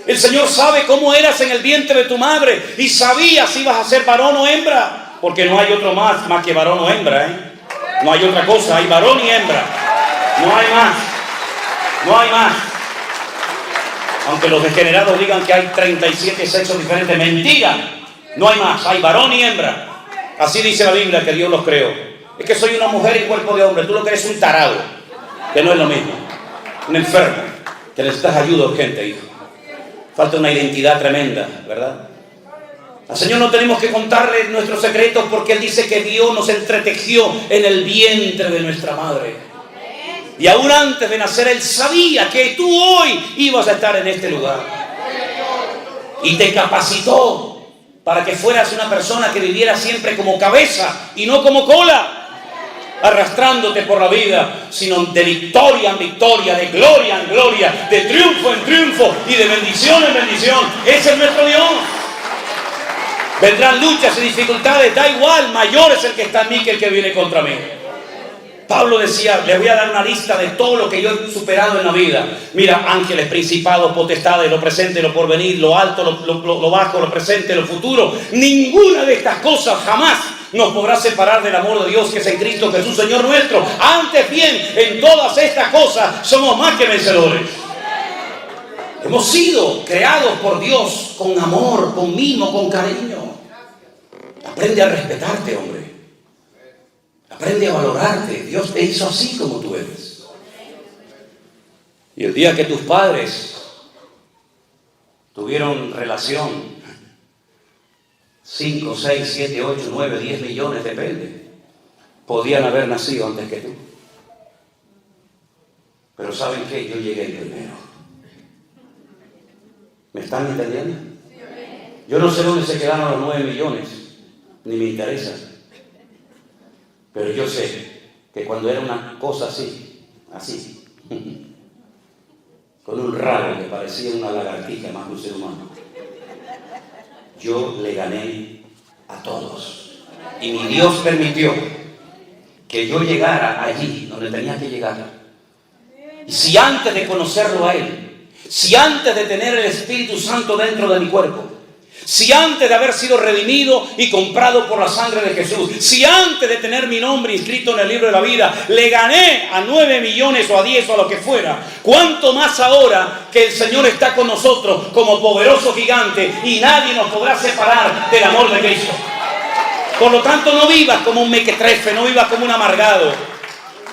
A: El Señor sabe cómo eras en el vientre de tu madre y sabía si ibas a ser varón o hembra. Porque no hay otro más que varón o hembra, ¿eh? No hay otra cosa, hay varón y hembra. No hay más. No hay más. Aunque los degenerados digan que hay 37 sexos diferentes, mentira. No hay más, hay varón y hembra. Así dice la Biblia que Dios los creó. Es que soy una mujer y cuerpo de hombre. Tú lo que eres un tarado, que no es lo mismo. Un enfermo, que necesitas ayuda urgente, hijo. Falta una identidad tremenda, ¿verdad? Al Señor no tenemos que contarle nuestros secretos, porque Él dice que Dios nos entretejió en el vientre de nuestra madre. Y aún antes de nacer Él sabía que tú hoy ibas a estar en este lugar. Y te capacitó para que fueras una persona que viviera siempre como cabeza y no como cola. arrastrándote por la vida, sino de victoria en victoria, de gloria en gloria, de triunfo en triunfo y de bendición en bendición. Ese es nuestro Dios. Vendrán luchas y dificultades, da igual, mayor es el que está en mí que el que viene contra mí. Pablo decía, les voy a dar una lista de todo lo que yo he superado en la vida. Mira, ángeles, principados, potestades, lo presente, lo porvenir, lo alto, lo bajo, lo presente, lo futuro. Ninguna de estas cosas jamás nos podrá separar del amor de Dios que es en Cristo Jesús, Señor nuestro. Antes bien, en todas estas cosas somos más que vencedores. Hemos sido creados por Dios con amor, con mimo, con cariño. Aprende a respetarte, hombre. Aprende a valorarte. Dios te hizo así como tú eres. Y el día que tus padres tuvieron relación, 5, 6, 7, 8, 9, 10 millones, depende, podían haber nacido antes que tú. Pero ¿saben qué? Yo llegué primero. ¿Me están entendiendo? Yo no sé dónde se quedaron los 9 millones, ni me interesa. Pero yo sé que cuando era una cosa así, con un rabo que parecía una lagartija más que un ser humano, yo le gané a todos. Y mi Dios permitió que yo llegara allí donde tenía que llegar. Y si antes de conocerlo a Él, si antes de tener el Espíritu Santo dentro de mi cuerpo, si antes de haber sido redimido y comprado por la sangre de Jesús, si antes de tener mi nombre inscrito en el libro de la vida, le gané a 9 millones o a 10 o a lo que fuera, ¿cuánto más ahora que el Señor está con nosotros como poderoso gigante y nadie nos podrá separar del amor de Cristo? Por lo tanto, no vivas como un mequetrefe, no vivas como un amargado,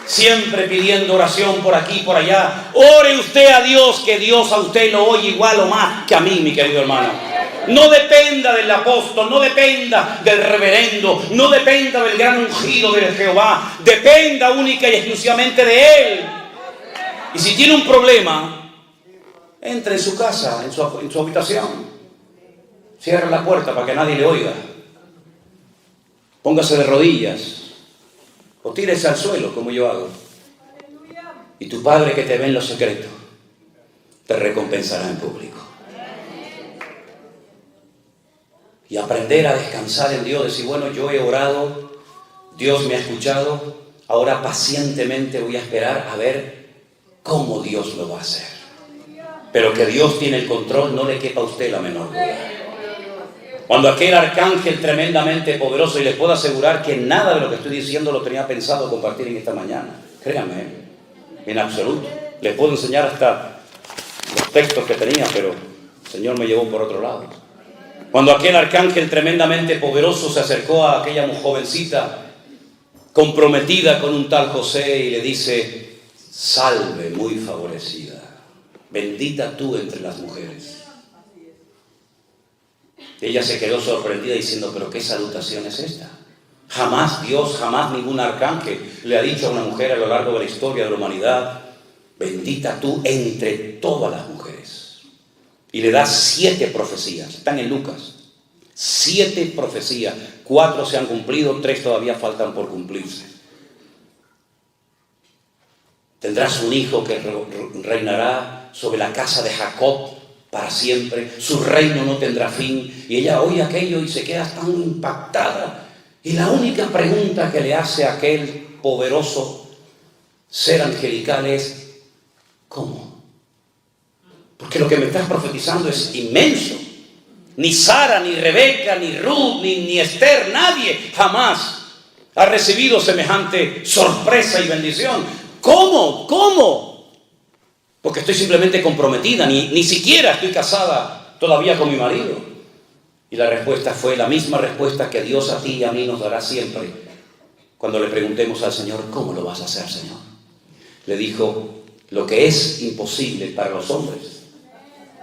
A: siempre pidiendo oración por aquí y por allá. Ore usted a Dios, que Dios a usted lo oye igual o más que a mí, mi querido hermano. No dependa del apóstol, no dependa del reverendo, no dependa del gran ungido de Jehová, dependa única y exclusivamente de Él. Y si tiene un problema, entre en su casa, en su habitación, cierre la puerta para que nadie le oiga, póngase de rodillas o tírese al suelo como yo hago, y tu Padre que te ve en lo secreto te recompensará en público. Y aprender a descansar en Dios, decir, bueno, yo he orado, Dios me ha escuchado, ahora pacientemente voy a esperar a ver cómo Dios lo va a hacer. Pero que Dios tiene el control, no le quepa a usted la menor duda. Cuando aquel arcángel tremendamente poderoso, y les puedo asegurar que nada de lo que estoy diciendo lo tenía pensado compartir en esta mañana, créanme, en absoluto. Les puedo enseñar hasta los textos que tenía, pero el Señor me llevó por otro lado. Cuando aquel arcángel tremendamente poderoso se acercó a aquella jovencita comprometida con un tal José y le dice, salve muy favorecida, bendita tú entre las mujeres. Ella se quedó sorprendida diciendo, pero ¿qué salutación es esta? Jamás Dios, jamás ningún arcángel le ha dicho a una mujer a lo largo de la historia de la humanidad, bendita tú entre todas las mujeres. Y le da 7 profecías, están en Lucas, 7 profecías, 4 se han cumplido, 3 todavía faltan por cumplirse. Tendrás un hijo que reinará sobre la casa de Jacob para siempre, su reino no tendrá fin. Y ella oye aquello y se queda tan impactada. Y la única pregunta que le hace a aquel poderoso ser angelical es, ¿cómo? Porque lo que me estás profetizando es inmenso. Ni Sara, ni Rebeca, ni Ruth, ni Esther, nadie jamás ha recibido semejante sorpresa y bendición. ¿Cómo? ¿Cómo? Porque estoy simplemente comprometida, ni siquiera estoy casada todavía con mi marido. Y la respuesta fue la misma respuesta que Dios a ti y a mí nos dará siempre cuando le preguntemos al Señor, ¿cómo lo vas a hacer, Señor? Le dijo, lo que es imposible para los hombres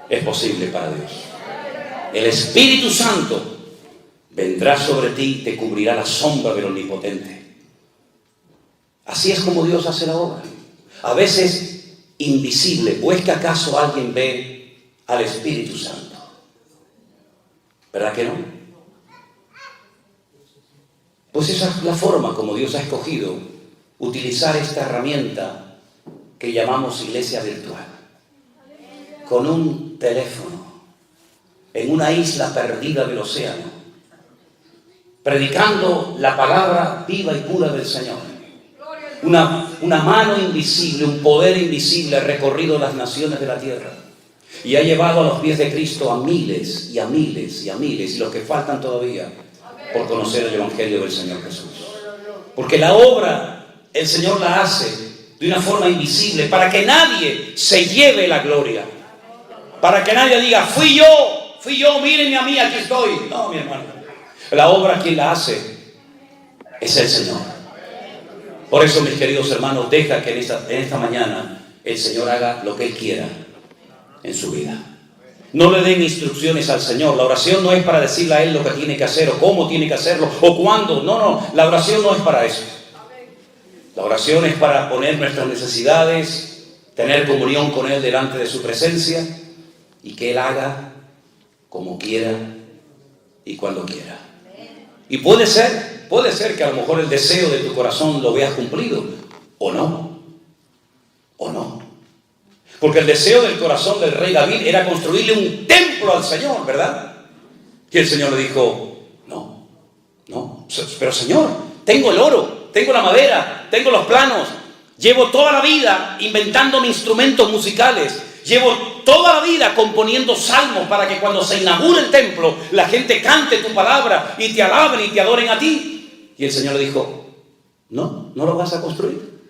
A: es posible para Dios. El Espíritu Santo vendrá sobre ti y te cubrirá la sombra del Omnipotente. Así es como Dios hace la obra. A veces invisible, ¿o es que acaso alguien ve al Espíritu Santo? ¿Verdad que no? Pues esa es la forma como Dios ha escogido utilizar esta herramienta que llamamos iglesia virtual. Con un teléfono, en una isla perdida del océano, predicando la palabra viva y pura del Señor. Una mano invisible, un poder invisible ha recorrido las naciones de la tierra y ha llevado a los pies de Cristo a miles y a miles y a miles, y los que faltan todavía por conocer el Evangelio del Señor Jesús. Porque la obra el Señor la hace de una forma invisible para que nadie se lleve la gloria, para que nadie diga fui yo, mírenme a mí, aquí estoy. No, mi hermano, la obra quien la hace es el Señor. Por eso, mis queridos hermanos, deja que en esta mañana el Señor haga lo que Él quiera en su vida. No le den instrucciones al Señor. La oración no es para decirle a Él lo que tiene que hacer o cómo tiene que hacerlo o cuándo. No, la oración no es para eso. La oración es para poner nuestras necesidades, tener comunión con Él delante de su presencia y que Él haga como quiera y cuando quiera. Y puede ser que a lo mejor el deseo de tu corazón lo veas cumplido o no. Porque el deseo del corazón del rey David era construirle un templo al Señor, ¿verdad? Y el Señor le dijo, no, pero Señor, tengo el oro, tengo la madera, tengo los planos, llevo toda la vida inventándome instrumentos musicales, llevo toda la vida componiendo salmos para que cuando se inaugure el templo, la gente cante tu palabra y te alaben y te adoren a ti. Y el Señor le dijo, no lo vas a construir,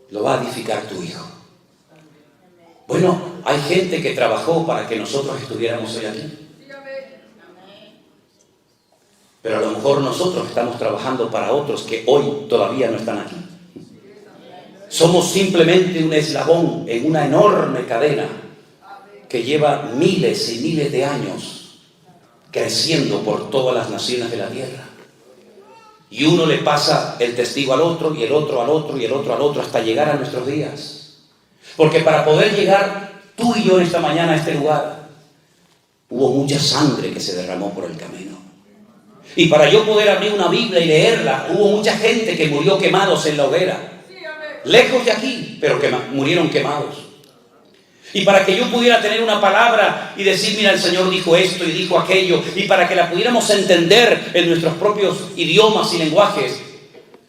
A: lo va a edificar tu hijo. Bueno, hay gente que trabajó para que nosotros estuviéramos hoy aquí. Pero a lo mejor nosotros estamos trabajando para otros que hoy todavía no están aquí. Somos simplemente un eslabón en una enorme cadena que lleva miles y miles de años creciendo por todas las naciones de la tierra. Y uno le pasa el testigo al otro, y el otro al otro, y el otro al otro, hasta llegar a nuestros días. Porque para poder llegar tú y yo esta mañana a este lugar, hubo mucha sangre que se derramó por el camino. Y para yo poder abrir una Biblia y leerla, hubo mucha gente que murió quemados en la hoguera. Lejos de aquí, pero murieron quemados. Y para que yo pudiera tener una palabra y decir, mira, el Señor dijo esto y dijo aquello, y para que la pudiéramos entender en nuestros propios idiomas y lenguajes,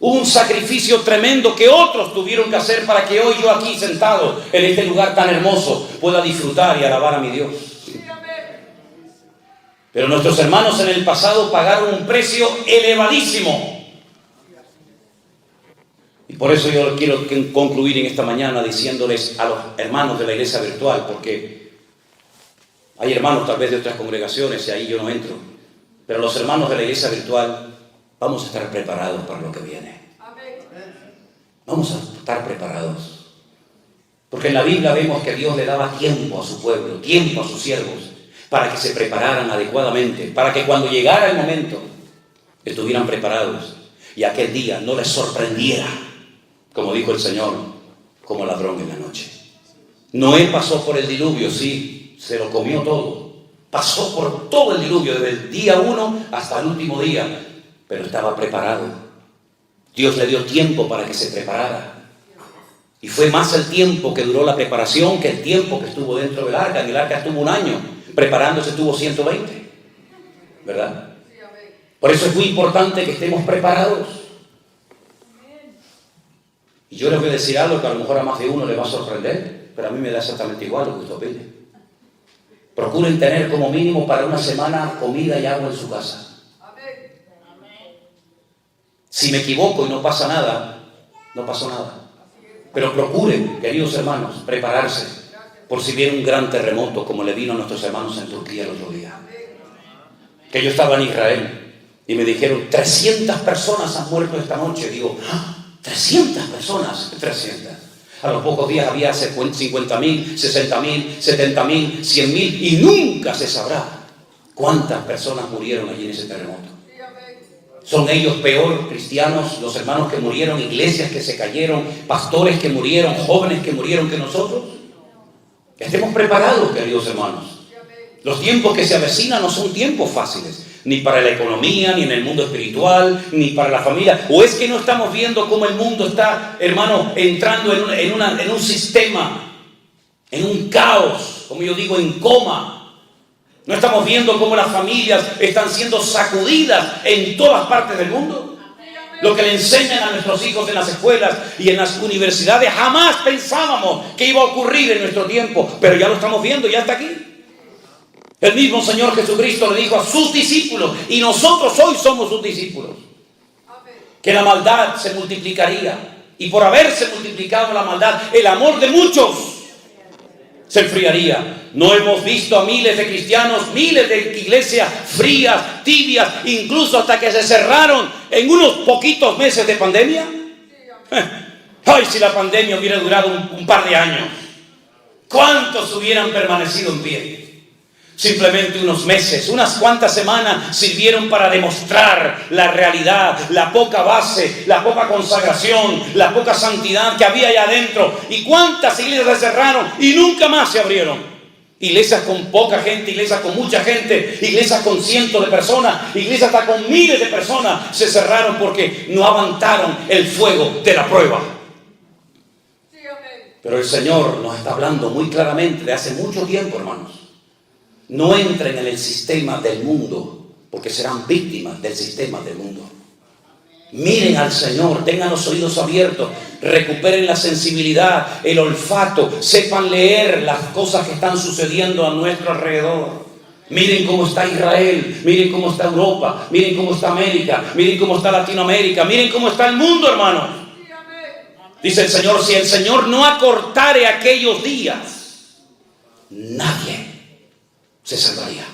A: hubo un sacrificio tremendo que otros tuvieron que hacer para que hoy yo aquí sentado en este lugar tan hermoso pueda disfrutar y alabar a mi Dios. Pero nuestros hermanos en el pasado pagaron un precio elevadísimo. Y por eso yo quiero concluir en esta mañana diciéndoles a los hermanos de la iglesia virtual, porque hay hermanos tal vez de otras congregaciones y ahí yo no entro, pero los hermanos de la iglesia virtual vamos a estar preparados para lo que viene. Vamos a estar preparados. Porque en la Biblia vemos que Dios le daba tiempo a su pueblo, tiempo a sus siervos, para que se prepararan adecuadamente, para que cuando llegara el momento estuvieran preparados y aquel día no les sorprendiera, como dijo el Señor, como ladrón en la noche. Noé pasó por el diluvio, sí, se lo comió todo. Pasó por todo el diluvio, desde el día 1 hasta el último día, pero estaba preparado. Dios le dio tiempo para que se preparara. Y fue más el tiempo que duró la preparación que el tiempo que estuvo dentro del arca. En el arca estuvo 1 año, preparándose estuvo 120, ¿verdad? Por eso es muy importante que estemos preparados. Y yo les voy a decir algo que a lo mejor a más de uno le va a sorprender, pero a mí me da exactamente igual lo que usted opine. Procuren tener como mínimo para una semana comida y agua en su casa. Si me equivoco y no pasa nada, no pasó nada. Pero procuren, queridos hermanos, prepararse por si viene un gran terremoto como le vino a nuestros hermanos en Turquía el otro día. Que yo estaba en Israel y me dijeron, 300 personas han muerto esta noche. Digo, 300 personas, 300. A los pocos días había 50.000, 60.000, 70.000, 100.000 y nunca se sabrá cuántas personas murieron allí en ese terremoto. ¿Son ellos peor cristianos, los hermanos que murieron, iglesias que se cayeron, pastores que murieron, jóvenes que murieron que nosotros? Estemos preparados, queridos hermanos. Los tiempos que se avecinan no son tiempos fáciles. ni para la economía, ni en el mundo espiritual, ni para la familia. ¿O es que no estamos viendo cómo el mundo está, hermano, entrando en un sistema, en un caos, como yo digo, en coma? ¿No estamos viendo cómo las familias están siendo sacudidas en todas partes del mundo? Lo que le enseñan a nuestros hijos en las escuelas y en las universidades, jamás pensábamos que iba a ocurrir en nuestro tiempo, pero ya lo estamos viendo, ya está aquí. El mismo Señor Jesucristo le dijo a sus discípulos, y nosotros hoy somos sus discípulos, que la maldad se multiplicaría, y por haberse multiplicado la maldad, el amor de muchos se enfriaría. ¿No hemos visto a miles de cristianos, miles de iglesias frías, tibias, incluso hasta que se cerraron en unos poquitos meses de pandemia? Ay, si la pandemia hubiera durado un par de años, ¿cuántos hubieran permanecido en pie? Simplemente unos meses, unas cuantas semanas sirvieron para demostrar la realidad, la poca base, la poca consagración, la poca santidad que había allá adentro. ¿Y cuántas iglesias se cerraron y nunca más se abrieron? Iglesias con poca gente, iglesias con mucha gente, iglesias con cientos de personas, iglesias hasta con miles de personas se cerraron porque no aguantaron el fuego de la prueba. Pero el Señor nos está hablando muy claramente de hace mucho tiempo, hermanos. No entren en el sistema del mundo, porque serán víctimas del sistema del mundo. Miren al Señor, tengan los oídos abiertos, recuperen la sensibilidad, el olfato, sepan leer las cosas que están sucediendo a nuestro alrededor. Miren cómo está Israel, miren cómo está Europa, miren cómo está América, miren cómo está Latinoamérica, miren cómo está el mundo, hermanos. Dice el Señor, si el Señor no acortare aquellos días, nadie se salvaría.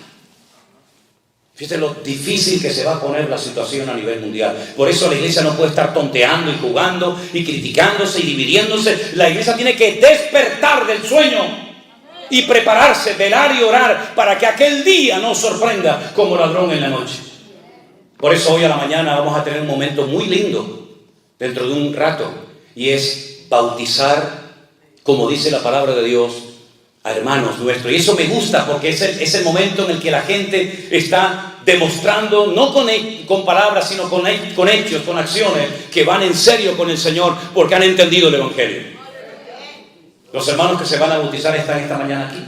A: Fíjate lo difícil que se va a poner la situación a nivel mundial. Por eso la iglesia no puede estar tonteando y jugando y criticándose y dividiéndose. La iglesia tiene que despertar del sueño y prepararse, velar y orar para que aquel día nos sorprenda como ladrón en la noche. Por eso hoy a la mañana vamos a tener un momento muy lindo dentro de un rato, y es bautizar, como dice la palabra de Dios, a hermanos nuestros. Y eso me gusta porque es el momento en el que la gente está demostrando, no con palabras, sino con hechos, con acciones, que van en serio con el Señor porque han entendido el Evangelio. Los hermanos que se van a bautizar están esta mañana aquí.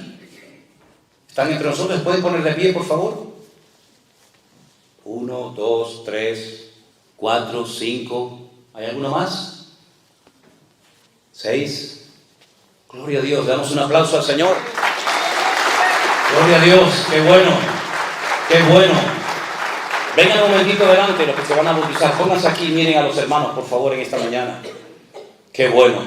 A: Están entre nosotros. ¿Pueden poner de pie, por favor? 1, 2, 3, 4, 5. ¿Hay alguno más? 6. Gloria a Dios, damos un aplauso al Señor. Gloria a Dios, qué bueno, qué bueno. Vengan un momentito adelante los que se van a bautizar. Pónganse aquí, miren a los hermanos, por favor, en esta mañana. Qué bueno.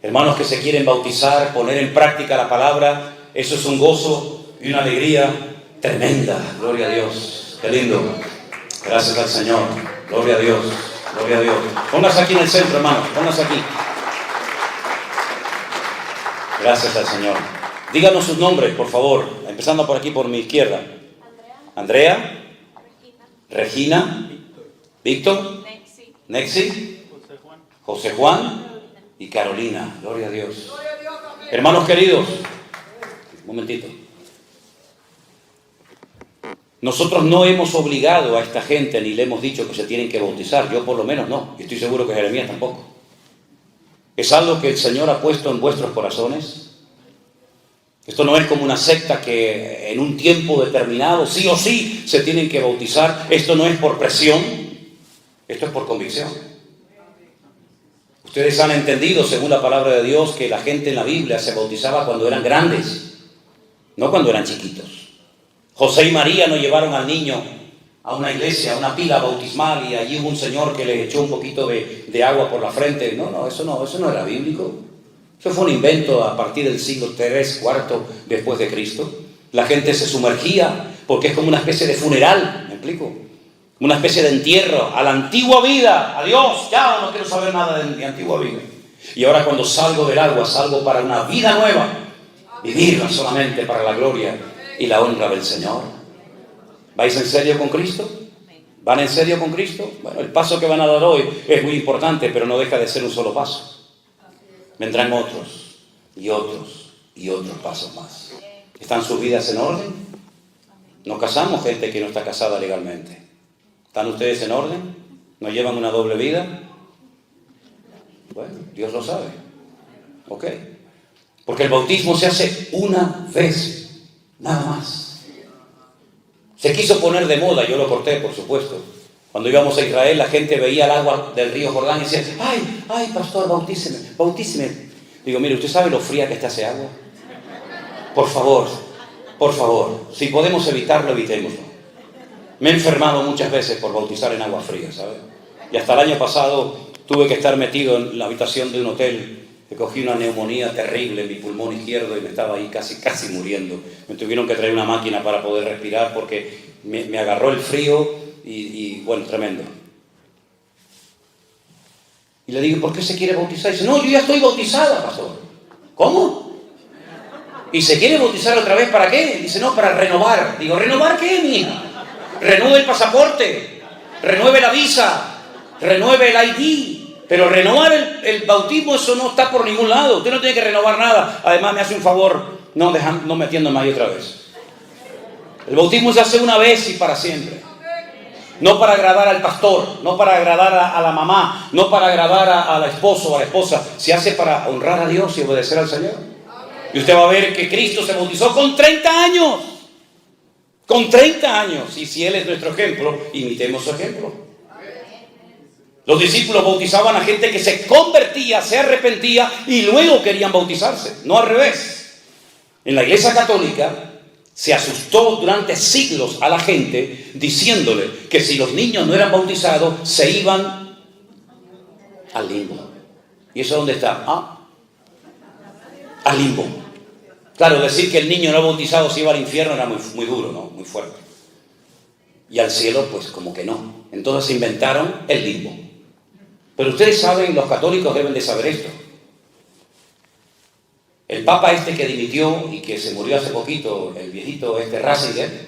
A: Hermanos que se quieren bautizar, poner en práctica la palabra, eso es un gozo y una alegría tremenda. Gloria a Dios, qué lindo. Gracias al Señor. Gloria a Dios, gloria a Dios. Pónganse aquí en el centro, hermanos, pónganse aquí. Gracias al Señor. Díganos sus nombres, por favor. Empezando por aquí, por mi izquierda. Andrea. Regina. Víctor. Nexi. José Juan. Y Carolina. Gloria a Dios. Hermanos queridos. Un momentito. Nosotros no hemos obligado a esta gente ni le hemos dicho que se tienen que bautizar. Yo por lo menos no. Y estoy seguro que Jeremías tampoco. Es algo que el Señor ha puesto en vuestros corazones. Esto no es como una secta que en un tiempo determinado, sí o sí, se tienen que bautizar. Esto no es por presión, esto es por convicción. Ustedes han entendido, según la palabra de Dios, que la gente en la Biblia se bautizaba cuando eran grandes, no cuando eran chiquitos. José y María no llevaron al niño a una iglesia, a una pila bautismal, y allí hubo un señor que le echó un poquito de agua por la frente. No, eso no era bíblico. Eso fue un invento a partir del siglo III, IV después de Cristo. La gente se sumergía porque es como una especie de funeral, ¿me explico? Una especie de entierro a la antigua vida. Adiós, ya no quiero saber nada de mi antigua vida. Y ahora cuando salgo del agua, salgo para una vida nueva, vivirla solamente para la gloria y la honra del Señor. ¿Vais en serio con Cristo? ¿Van en serio con Cristo? Bueno, el paso que van a dar hoy es muy importante, pero no deja de ser un solo paso. Vendrán otros y otros y otros pasos más. ¿Están sus vidas en orden? No casamos gente que no está casada legalmente. ¿Están ustedes en orden? ¿No llevan una doble vida? Bueno, Dios lo sabe. Ok. Porque el bautismo se hace una vez, nada más. Se quiso poner de moda, yo lo corté, por supuesto. Cuando íbamos a Israel, la gente veía el agua del río Jordán y decía, ay, pastor, bautíceme. Digo, mire, ¿usted sabe lo fría que está ese agua? Por favor, si podemos evitarlo, evitémoslo. Me he enfermado muchas veces por bautizar en agua fría, ¿sabe? Y hasta el año pasado tuve que estar metido en la habitación de un hotel, que cogí una neumonía terrible en mi pulmón izquierdo y me estaba ahí casi muriendo. Me tuvieron que traer una máquina para poder respirar porque me agarró el frío y bueno, tremendo. Y le digo, ¿por qué se quiere bautizar? Y dice, no, yo ya estoy bautizada, pastor. ¿Cómo? ¿Y se quiere bautizar otra vez para qué? Dice, no, para renovar. Digo, ¿renovar qué, mija? Renueve el pasaporte, renueve la visa, renueve el ID. Pero renovar el bautismo, eso no está por ningún lado. Usted no tiene que renovar nada. Además, me hace un favor, no metiéndome ahí otra vez. El bautismo se hace una vez y para siempre. No para agradar al pastor, no para agradar a la mamá, no para agradar al esposo o a la esposa. Se hace para honrar a Dios y obedecer al Señor. Y usted va a ver que Cristo se bautizó con 30 años. Con 30 años. Y si Él es nuestro ejemplo, imitemos su ejemplo. Los discípulos bautizaban a gente que se convertía, se arrepentía y luego querían bautizarse. No al revés. En la Iglesia Católica se asustó durante siglos a la gente diciéndole que si los niños no eran bautizados se iban al limbo. ¿Y eso dónde está? Al limbo. Claro, decir que el niño no bautizado se iba al infierno era muy duro, ¿no? Muy fuerte. Y al cielo, pues como que no. Entonces se inventaron el limbo. Pero ustedes saben, los católicos deben de saber esto. El Papa que dimitió y que se murió hace poquito, el viejito Ratzinger,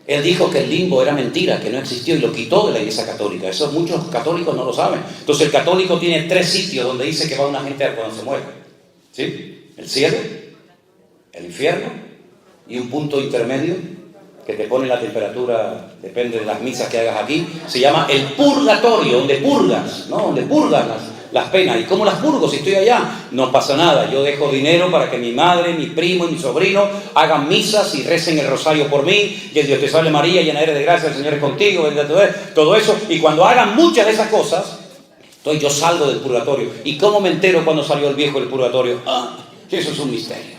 A: él dijo que el limbo era mentira, que no existió y lo quitó de la Iglesia Católica. Eso muchos católicos no lo saben. Entonces el católico tiene 3 sitios donde dice que va una gente cuando se muere. ¿Sí? El cielo, el infierno y un punto intermedio que te pone la temperatura, depende de las misas que hagas aquí, se llama el purgatorio, donde purgas, ¿no? Donde purgas las penas. ¿Y cómo las purgo si estoy allá? No pasa nada, yo dejo dinero para que mi madre, mi primo y mi sobrino hagan misas y recen el rosario por mí, y el Dios te salve María, llena eres de gracia, el Señor es contigo, todo eso, y cuando hagan muchas de esas cosas, entonces yo salgo del purgatorio. ¿Y cómo me entero cuando salió el viejo del purgatorio? Eso es un misterio,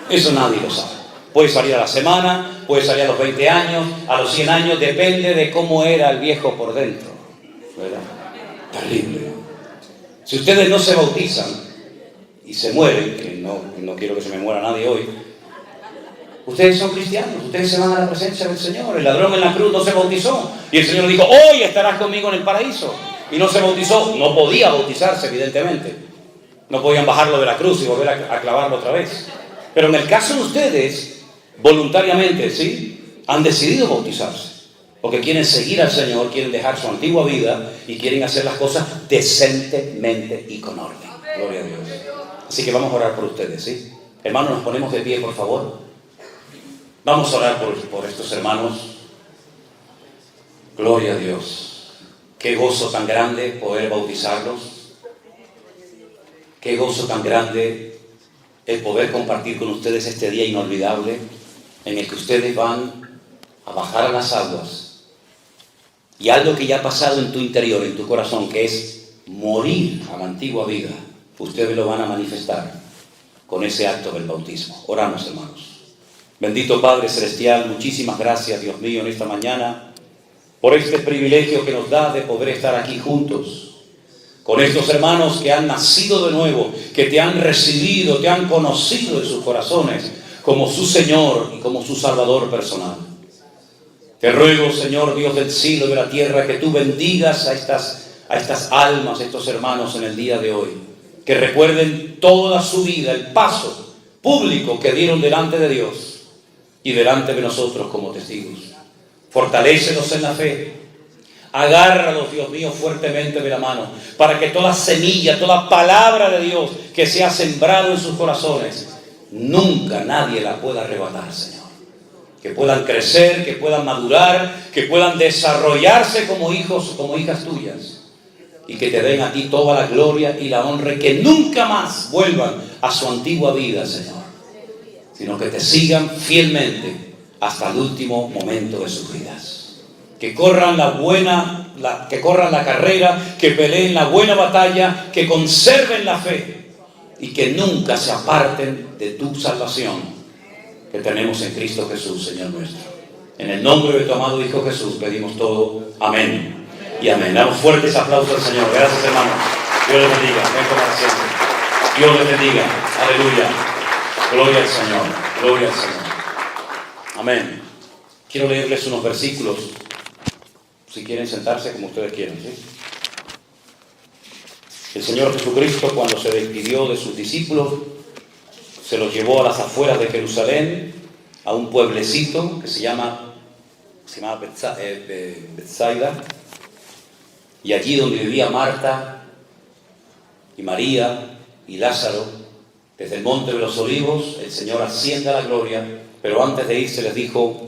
A: eso nadie lo sabe. Puede salir a la semana, puede salir a los 20 años, a los 100 años, depende de cómo era el viejo por dentro. ¿Verdad? Terrible. Si ustedes no se bautizan y se mueren, que no quiero que se me muera nadie hoy, ustedes son cristianos, ustedes se van a la presencia del Señor. El ladrón en la cruz no se bautizó y el Señor dijo, hoy estarás conmigo en el paraíso. Y no se bautizó, no podía bautizarse evidentemente. No podían bajarlo de la cruz y volver a clavarlo otra vez. Pero en el caso de ustedes, voluntariamente, ¿sí? Han decidido bautizarse. Porque quieren seguir al Señor, quieren dejar su antigua vida y quieren hacer las cosas decentemente y con orden. Gloria a Dios. Así que vamos a orar por ustedes, ¿sí? Hermanos, nos ponemos de pie, por favor. Vamos a orar por estos hermanos. Gloria a Dios. Qué gozo tan grande poder bautizarlos. Qué gozo tan grande el poder compartir con ustedes este día inolvidable en el que ustedes van a bajar a las aguas y algo que ya ha pasado en tu interior, en tu corazón, que es morir a la antigua vida, ustedes lo van a manifestar con ese acto del bautismo. Oramos, hermanos. Bendito Padre Celestial, muchísimas gracias, Dios mío, en esta mañana por este privilegio que nos da de poder estar aquí juntos con estos hermanos que han nacido de nuevo, que te han recibido, te han conocido en sus corazones como su Señor y como su Salvador personal. Te ruego, Señor Dios del cielo y de la tierra, que tú bendigas a estas almas, a estos hermanos en el día de hoy, que recuerden toda su vida, el paso público que dieron delante de Dios y delante de nosotros como testigos. Fortalécelos en la fe. Agárralos, Dios mío, fuertemente de la mano, para que toda semilla, toda palabra de Dios que se ha sembrado en sus corazones, nunca nadie la pueda arrebatar, Señor. que puedan crecer, que puedan madurar, que puedan desarrollarse como hijos o como hijas tuyas, y que te den a ti toda la gloria y la honra, y que nunca más vuelvan a su antigua vida, Señor, sino que te sigan fielmente hasta el último momento de sus vidas. Que corran que corran la carrera, que peleen la buena batalla, que conserven la fe y que nunca se aparten de tu salvación que tenemos en Cristo Jesús, Señor nuestro. En el nombre de tu amado Hijo Jesús pedimos todo. Amén y amén. Damos fuertes aplausos al Señor. Gracias, hermanos. Dios les bendiga. Ven con asiento. Dios les bendiga. Aleluya. Gloria al Señor. Gloria al Señor. Amén. Quiero leerles unos versículos. Si quieren sentarse como ustedes quieran, ¿sí? El Señor Jesucristo, cuando se despidió de sus discípulos, se los llevó a las afueras de Jerusalén, a un pueblecito que se llamaba Betsaida, y allí donde vivía Marta y María y Lázaro, desde el monte de los Olivos, el Señor asciende a la gloria, pero antes de irse les dijo: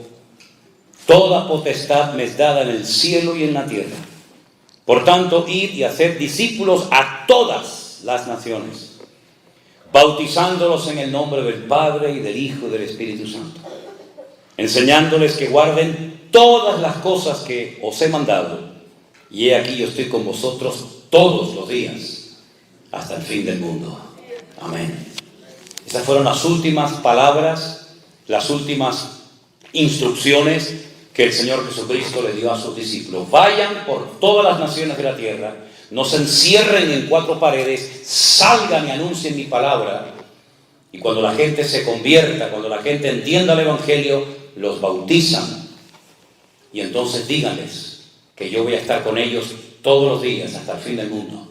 A: toda potestad me es dada en el cielo y en la tierra. Por tanto, id y haced discípulos a todas las naciones, bautizándolos en el nombre del Padre y del Hijo y del Espíritu Santo, enseñándoles que guarden todas las cosas que os he mandado. Y he aquí, yo estoy con vosotros todos los días, hasta el fin del mundo. Amén. Estas fueron las últimas palabras, las últimas instrucciones que el Señor Jesucristo le dio a sus discípulos. Vayan por todas las naciones de la tierra, no se encierren en cuatro paredes, salgan y anuncien mi palabra, y cuando la gente se convierta, cuando la gente entienda el Evangelio, los bautizan, y entonces díganles que yo voy a estar con ellos todos los días hasta el fin del mundo,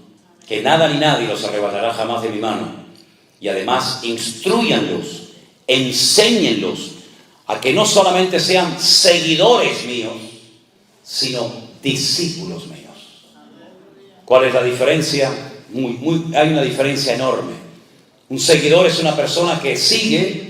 A: que nada ni nadie los arrebatará jamás de mi mano, y además instrúyanlos, enséñenlos a que no solamente sean seguidores míos, sino discípulos míos. ¿Cuál es la diferencia? Hay una diferencia enorme. Un seguidor es una persona que sigue